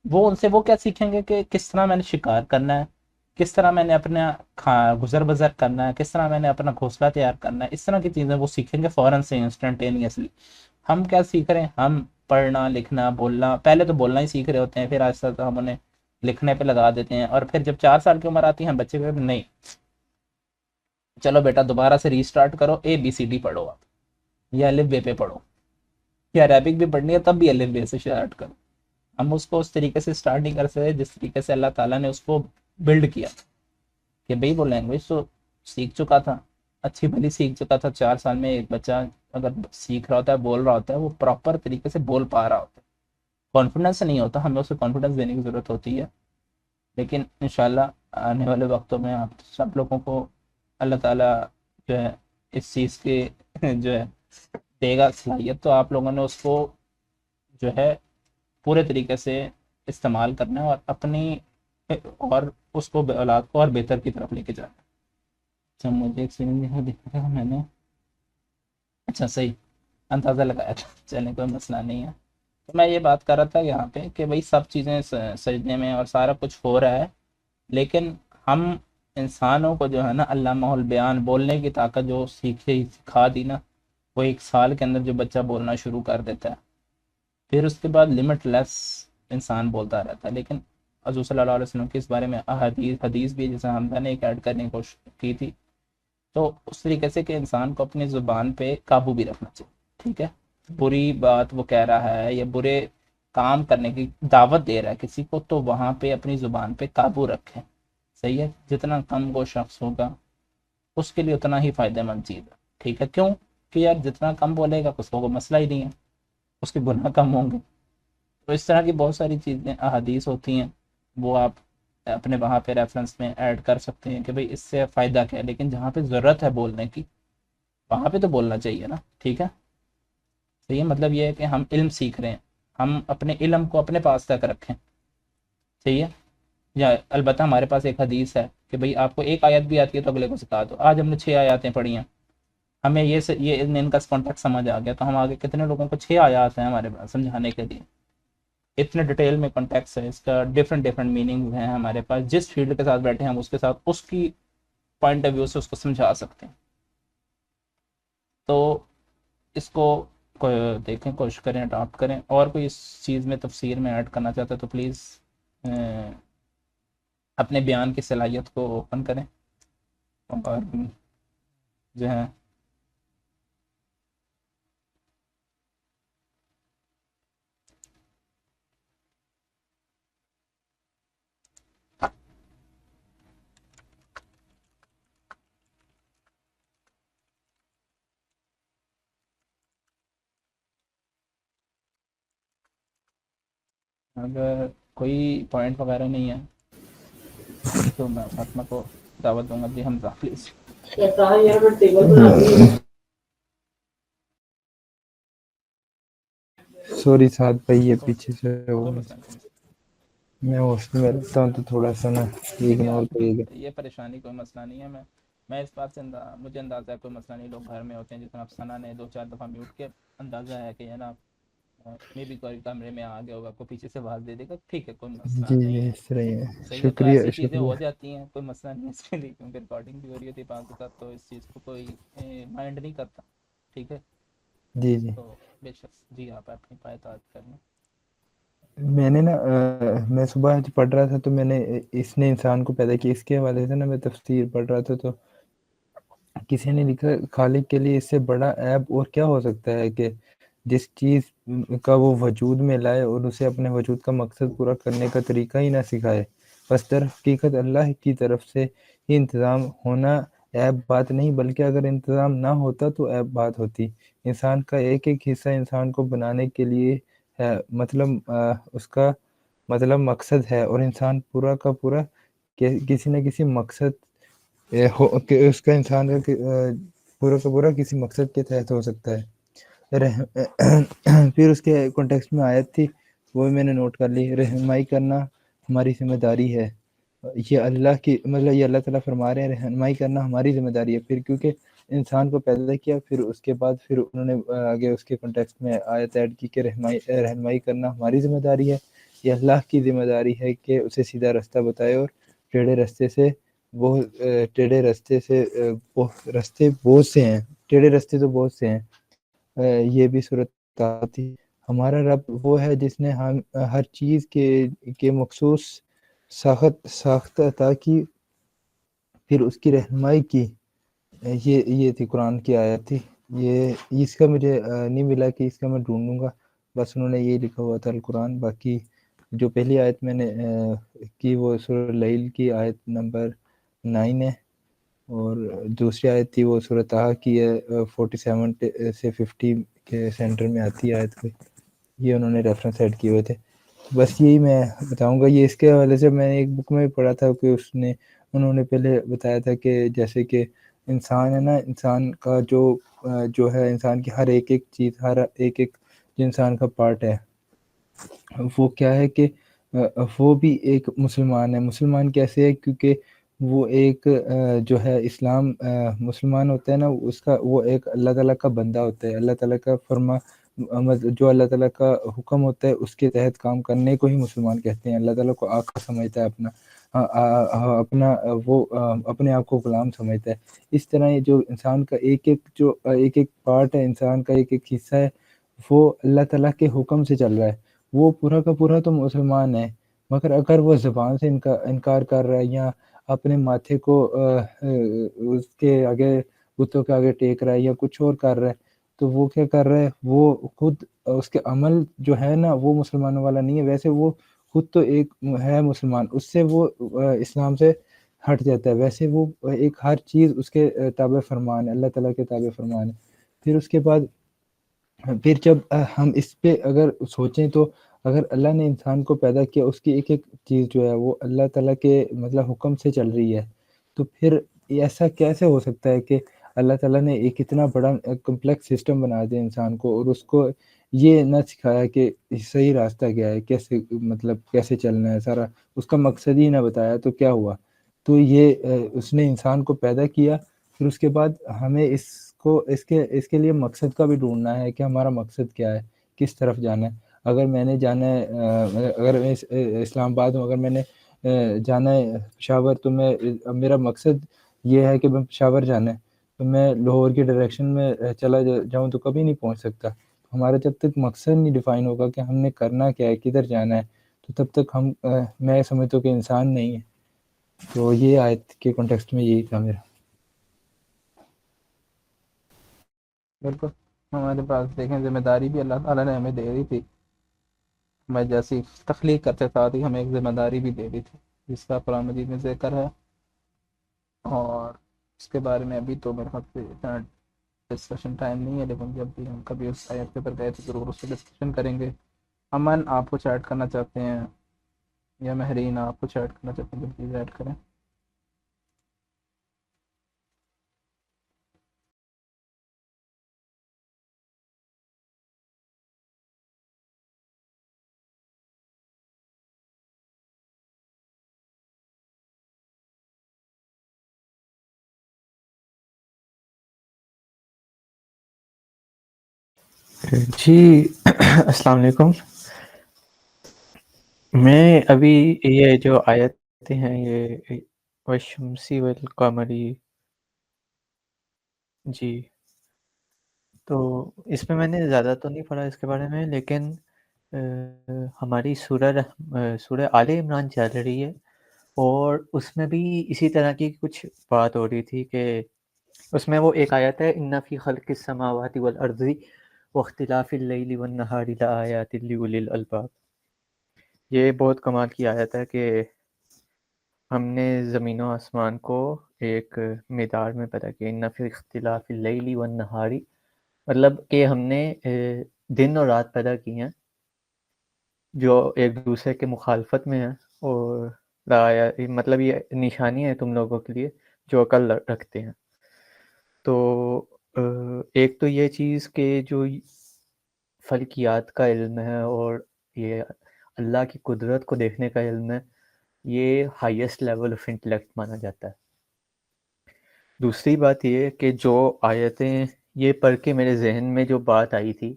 وہ ان سے وہ کیا سیکھیں گے کہ کس طرح میں نے شکار کرنا ہے، کس طرح میں نے اپنا گزر بسر کرنا ہے، کس طرح میں نے اپنا گھونسلہ تیار کرنا ہے. اس طرح کی چیزیں وہ سیکھیں گے فوراً سے، انسٹنٹینیسلی. ہم کیا سیکھ رہے ہیں؟ ہم پڑھنا لکھنا بولنا، پہلے تو بولنا ہی سیکھ رہے ہوتے ہیں، پھر آہستہ آہستہ ہم انہیں لکھنے پہ لگا دیتے ہیں، اور پھر جب 4 سال کی عمر آتی ہے ہم بچے پہ نہیں، چلو بیٹا دوبارہ سے ریسٹارٹ کرو، ABCD پڑھو آپ، یا الف بے پہ پڑھو، یا عربک بھی پڑھنی ہے تب بھی الف بے سے اسٹارٹ کرو. ہم اس کو اس طریقے سے اسٹارٹ نہیں کر سکتے جس طریقے سے اللہ تعالیٰ نے اس کو بلڈ کیا، کہ بھئی وہ لینگویج تو سیکھ چکا تھا، اچھی بھلی سیکھ چکا تھا. 4 سال میں ایک بچہ اگر سیکھ رہا ہوتا ہے، بول رہا ہوتا ہے، وہ پراپر طریقے سے بول پا رہا ہوتا ہے. کانفیڈنس نہیں ہوتا، ہمیں اسے کانفیڈنس دینے کی ضرورت ہوتی ہے. لیکن انشاءاللہ آنے والے وقتوں میں آپ سب لوگوں کو اللہ تعالیٰ جو ہے اس چیز کے جو ہے دے گا صلاحیت، تو آپ لوگوں نے اس کو جو ہے پورے طریقے سے استعمال کرنا ہے، اور اپنی اور اس کو اولاد کو اور بہتر کی طرف لے کے جانا ہے. اچھا مجھے ایکسپیرینس دیکھا تھا میں نے، اچھا صحیح اندازہ لگایا تھا، چلیں کوئی مسئلہ نہیں ہے. تو میں یہ بات کر رہا تھا یہاں پہ کہ بھائی سب چیزیں سجدے میں اور سارا کچھ ہو رہا ہے، لیکن ہم انسانوں کو جو ہے نا علامہ البیان، بولنے کی طاقت جو سکھا دی نا، وہ 1 سال کے اندر جو بچہ بولنا شروع کر دیتا ہے، پھر اس کے بعد لمٹ لیس انسان بولتا رہتا ہے. لیکن حضور صلی اللہ علیہ وسلم کے اس بارے میں حدیث بھی جیسے حمزہ نے ایک ایڈ کرنے کی کوشش کی تھی، تو اس طریقے سے کہ انسان کو اپنی زبان پہ قابو بھی رکھنا چاہیے. ٹھیک ہے، بری بات وہ کہہ رہا ہے یا برے کام کرنے کی دعوت دے رہا ہے کسی کو، تو وہاں پہ اپنی زبان پہ قابو رکھیں. صحیح ہے، جتنا کم وہ شخص ہوگا اس کے لیے اتنا ہی فائدہ مند چیز ہے. ٹھیک ہے، کیوں کہ یار جتنا کم بولے گا اس کو مسئلہ ہی نہیں ہے، اس کے گناہ کم ہوں گے. تو اس طرح کی بہت ساری چیزیں احادیث ہوتی ہیں، وہ آپ اپنے وہاں پہ ریفرنس میں ایڈ کر سکتے ہیں کہ بھئی اس سے فائدہ کیا ہے. لیکن جہاں پہ ضرورت ہے بولنے کی وہاں پہ تو بولنا چاہیے نا. ٹھیک ہے، تو یہ مطلب یہ ہے کہ ہم علم سیکھ رہے ہیں، ہم اپنے علم کو اپنے پاس تک رکھیں. صحیح ہے، یا البتہ ہمارے پاس ایک حدیث ہے کہ بھئی آپ کو ایک آیت بھی آتی ہے تو اگلے کو سکھا دو. آج ہم نے 6 آیاتیں پڑھی ہیں، ہمیں یہ ان کا کانٹیکٹ سمجھ آ گیا، تو ہم آگے کتنے لوگوں کو 6 آیات ہیں ہمارے پاس سمجھانے کے لیے. اتنے ڈیٹیل میں کانٹیکٹس ہے، اس کا ڈفرینٹ میننگ ہیں ہمارے پاس. جس فیلڈ کے ساتھ بیٹھے ہیں ہم اس کے ساتھ اس کی پوائنٹ آف ویو سے اس کو سمجھا سکتے ہیں. تو اس کو دیکھیں، کوشش کریں، اڈاپٹ کریں. اور کوئی اس چیز میں تفسیر میں ایڈ کرنا چاہتا ہے تو پلیز اپنے بیان کی صلاحیت کو اوپن کریں، اور جو ہے اگر کوئی پوائنٹ وغیرہ نہیں ہے تو میں فاطمہ کو دعوت دوں گا. جی حمزہ پلیز. سوری ساتھ بھائی، یہ کوئی پیچھے سے وہ مسئلہ نہیں. میں ہاسٹل میں رہتا ہوں تو تھوڑا سا نا نہیں اگنور کریے گا. یہ پریشانی کوئی مسئلہ نہیں ہے. میں اس بات سے مجھے اندازہ ہے کوئی مسئلہ نہیں. لوگ گھر میں ہوتے ہیں، جس طرح افسانہ نے 2-4 دفعہ میوٹ کے اندازہ ہے کہ ہے نا میں بھی کوئی کمرے میں آ گیا ہوگا، کوئی پیچھے سے آواز دے دے گا. ٹھیک ہے، کوئی مسئلہ جی نہیں ہے. اس طرح ہی ہے. صحیح ہے، تو شکریہ ایسی چیزیں شکریہ. ہو جاتی ہیں، کوئی مسئلہ نہیں ہے اس کے لیے، کیونکہ ریکارڈنگ بھی ہو رہی ہوتی ہے بعض اوقات، تو اس چیز کو کوئی مائنڈ نہیں کرتا. ٹھیک ہے، جی جی، تو بے شک جی آپ اپنی پایتاج کریں. میں نے نا میں صبح آج پڑھ رہا تھا تو میں نے اس نے انسان کو پیدا کیا اس کے حوالے سے نا میں تفسیر پڑھ رہا تھا. تو کسی نے لکھا خالق کے لیے اس سے بڑا عیب اور کیا ہو سکتا ہے کہ جس چیز کا وہ وجود میں لائے اور اسے اپنے وجود کا مقصد پورا کرنے کا طریقہ ہی نہ سکھائے۔ بس در حقیقت اللہ کی طرف سے یہ انتظام ہونا عیب بات نہیں، بلکہ اگر انتظام نہ ہوتا تو عیب بات ہوتی۔ انسان کا ایک ایک حصہ انسان کو بنانے کے لیے ہے، مطلب اس کا مطلب مقصد ہے، اور انسان پورا کا پورا کسی نہ کسی مقصد کہ اس کا انسان کا پورا کا پورا کسی مقصد کے تحت ہو سکتا ہے۔ پھر اس کے کانٹیکسٹ میں آیت تھی، وہ میں نے نوٹ کر لی، رہنمائی کرنا ہماری ذمہ داری ہے۔ یہ اللہ کی مطلب یہ اللہ تعالیٰ فرما رہے ہیں رہنمائی کرنا ہماری ذمہ داری ہے۔ پھر کیونکہ انسان کو پیدا کیا، پھر اس کے بعد پھر انہوں نے آگے اس کے کانٹیکسٹ میں آیت ایڈ کی کہ رہنمائی کرنا ہماری ذمہ داری ہے۔ یہ اللہ کی ذمہ داری ہے کہ اسے سیدھا رستہ بتائے، اور ٹیڑھے رستے سے رستے بہت سے ہیں، ٹیڑھے رستے تو بہت سے ہیں۔ یہ بھی صورت آتی، ہمارا رب وہ ہے جس نے ہم ہر چیز کے مخصوص ساخت عطا کی، پھر اس کی رہنمائی کی۔ یہ تھی قرآن کی آیت تھی۔ یہ اس کا مجھے نہیں ملا کہ اس کا میں ڈھونڈوں گا، بس انہوں نے یہ لکھا ہوا تھا القرآن۔ باقی جو پہلی آیت میں نے کی وہ سورہ لیل کی آیت نمبر 9 ہے، اور دوسری آیت تھی وہ سورہ طٰہٰ کی ہے 47 سے 50 کے سینٹر میں آتی ہے آیت کو۔ یہ انہوں نے ریفرنس ایڈ کیے ہوئے تھے۔ بس یہی میں بتاؤں گا۔ یہ اس کے حوالے سے میں نے ایک بک میں بھی پڑھا تھا کہ انہوں نے پہلے بتایا تھا کہ جیسے کہ انسان ہے نا، انسان کا جو ہے انسان کی ہر ایک چیز، ہر ایک جو انسان کا پارٹ ہے، وہ کیا ہے کہ وہ بھی ایک مسلمان ہے۔ مسلمان کیسے ہے؟ کیونکہ وہ ایک جو ہے اسلام مسلمان ہوتا ہے نا، اس کا وہ ایک اللہ تعالیٰ کا بندہ ہوتا ہے۔ اللہ تعالیٰ کا جو اللہ تعالیٰ کا حکم ہوتا ہے اس کے تحت کام کرنے کو ہی مسلمان کہتے ہیں۔ اللہ تعالیٰ کو آقا سمجھتا ہے، وہ اپنے آپ کو غلام سمجھتا ہے۔ اس طرح یہ جو انسان کا ایک ایک پارٹ ہے، انسان کا ایک ایک حصہ ہے، وہ اللہ تعالیٰ کے حکم سے چل رہا ہے۔ وہ پورا کا پورا تو مسلمان ہے، مگر اگر وہ زبان سے انکار کر رہا ہے، یا اپنے ماتھے کو اس کے آگے بتوں کے آگے ٹیک رہا ہے، یا کچھ اور کر رہا ہے، تو وہ کیا کر رہا ہے؟ وہ خود اس کے عمل جو ہے نا وہ مسلمانوں والا نہیں ہے۔ ویسے وہ خود تو ایک ہے مسلمان، اس سے وہ اسلام سے ہٹ جاتا ہے۔ ویسے وہ ایک ہر چیز اس کے تابع فرمان ہے، اللہ تعالیٰ کے تابع فرمان ہے۔ پھر اس کے بعد پھر جب ہم اس پہ اگر سوچیں تو اگر اللہ نے انسان کو پیدا کیا، اس کی ایک ایک چیز جو ہے وہ اللہ تعالیٰ کے مطلب حکم سے چل رہی ہے، تو پھر ایسا کیسے ہو سکتا ہے کہ اللہ تعالیٰ نے ایک اتنا بڑا کمپلیکس سسٹم بنا دیا انسان کو، اور اس کو یہ نہ سکھایا کہ صحیح راستہ کیا ہے، کیسے چلنا ہے، سارا اس کا مقصد ہی نہ بتایا، تو کیا ہوا؟ تو یہ اس نے انسان کو پیدا کیا، پھر اس کے بعد ہمیں اس کے لیے مقصد کا بھی ڈھونڈنا ہے کہ ہمارا مقصد کیا ہے، کس طرف جانا ہے۔ اگر میں نے جانا ہے اگر میں اسلام آباد ہوں، اگر میں نے جانا ہے پشاور، تو میرا مقصد یہ ہے کہ میں پشاور جانا ہے، تو میں لاہور کی ڈائریکشن میں چلا جاؤں تو کبھی نہیں پہنچ سکتا۔ ہمارا جب تک مقصد نہیں ڈیفائن ہوگا کہ ہم نے کرنا کیا ہے، کدھر جانا ہے، تو تب تک میں سمجھتا ہوں کہ انسان نہیں ہے۔ تو یہ آیت کے کانٹیکسٹ میں یہی تھا میرا۔ بالکل، ہمارے پاس دیکھیں ذمہ داری بھی اللہ تعالیٰ نے ہمیں دے دی تھی، میں جیسی تخلیق کرتے ساتھ ہی ہمیں ایک ذمہ داری بھی دے دی تھی، جس کا قرآن مجید میں ذکر ہے، اور اس کے بارے میں ابھی تو میرے خیال سے اتنا ڈسکشن ٹائم نہیں ہے، لیکن جب بھی ہم کبھی اس آیت کے اوپر گئے تو ضرور اس سے ڈسکشن کریں گے۔ امن آپ کچھ ایڈ کرنا چاہتے ہیں، یا مہرین آپ کچھ ایڈ کرنا چاہتے ہیں تو پلیز ایڈ کریں۔ جی السلام علیکم۔ میں ابھی یہ جو آیتیں ہیں، یہ والشمسی والقمری، جی تو اس میں نے زیادہ تو نہیں پڑھا اس کے بارے میں، لیکن ہماری سورہ آل عمران چل رہی ہے، اور اس میں بھی اسی طرح کی کچھ بات ہو رہی تھی کہ اس میں وہ ایک آیت ہے ان فی خلق السماوات والارض واختلاف اللیل والنہار لآیات لأولی الالباب. یہ بہت کمال کی آیت ہے کہ ہم نے زمین و آسمان کو ایک مقدار میں پیدا کیا. ان فی اختلاف اللیل والنہار مطلب کہ ہم نے دن اور رات پیدا کی ہیں جو ایک دوسرے کے مخالفت میں ہیں، اور مطلب یہ نشانی ہے تم لوگوں کے لیے جو عقل رکھتے ہیں. تو ایک تو یہ چیز کہ جو فلکیات کا علم ہے اور یہ اللہ کی قدرت کو دیکھنے کا علم ہے، یہ ہائیسٹ لیول آف انٹلیکٹ مانا جاتا ہے. دوسری بات یہ کہ جو آیتیں یہ پڑھ کے میرے ذہن میں جو بات آئی تھی،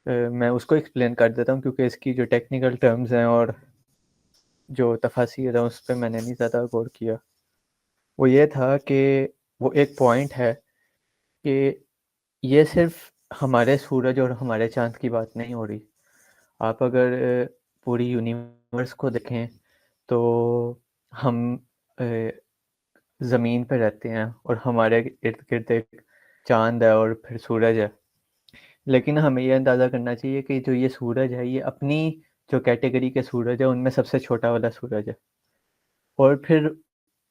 میں اس کو ایکسپلین کر دیتا ہوں کیونکہ اس کی جو ٹیکنیکل ٹرمز ہیں اور جو تفاسیر ہیں اس پہ میں نے نہیں زیادہ غور کیا. وہ یہ تھا کہ وہ ایک پوائنٹ ہے کہ یہ صرف ہمارے سورج اور ہمارے چاند کی بات نہیں ہو رہی. آپ اگر پوری یونیورس کو دیکھیں تو ہم زمین پہ رہتے ہیں اور ہمارے ارد گرد ایک چاند ہے اور پھر سورج ہے، لیکن ہمیں یہ اندازہ کرنا چاہیے کہ جو یہ سورج ہے یہ اپنی جو کیٹیگری کے سورج ہے ان میں سب سے چھوٹا والا سورج ہے، اور پھر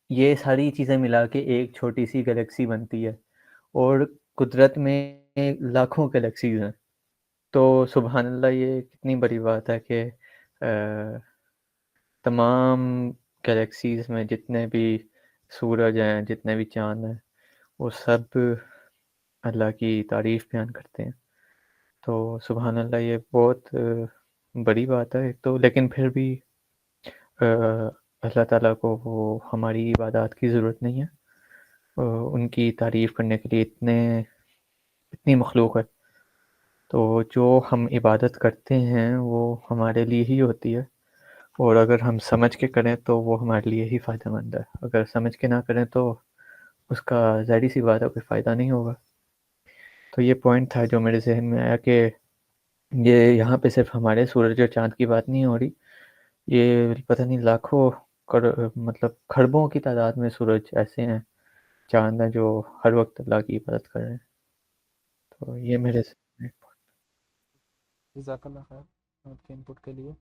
یہ ساری چیزیں ملا کے ایک چھوٹی سی گلیکسی بنتی ہے، اور قدرت میں لاکھوں گلیکسیز ہیں. تو سبحان اللہ یہ کتنی بڑی بات ہے کہ تمام گلیکسیز میں جتنے بھی سورج ہیں، جتنے بھی چاند ہیں، وہ سب اللہ کی تعریف بیان کرتے ہیں. تو سبحان اللہ یہ بہت بڑی بات ہے ایک تو، لیکن پھر بھی اللہ تعالیٰ کو وہ ہماری عبادات کی ضرورت نہیں ہے. ان کی تعریف کرنے کے لیے اتنی مخلوق ہے، تو جو ہم عبادت کرتے ہیں وہ ہمارے لیے ہی ہوتی ہے، اور اگر ہم سمجھ کے کریں تو وہ ہمارے لیے ہی فائدہ مند ہے. اگر سمجھ کے نہ کریں تو اس کا ظاہری سی بات ہے کوئی فائدہ نہیں ہوگا. تو یہ پوائنٹ تھا جو میرے ذہن میں آیا کہ یہ یہاں پہ صرف ہمارے سورج اور چاند کی بات نہیں ہو رہی، یہ پتہ نہیں لاکھوں مطلب کھربوں کی تعداد میں سورج ایسے ہیں، چاند ہیں جو ہر وقت اللہ کی عبادت کر رہے ہیں. تو یہ میرے ذہن میں جزاک اللہ خیر آپ کے انپٹ کے لیے.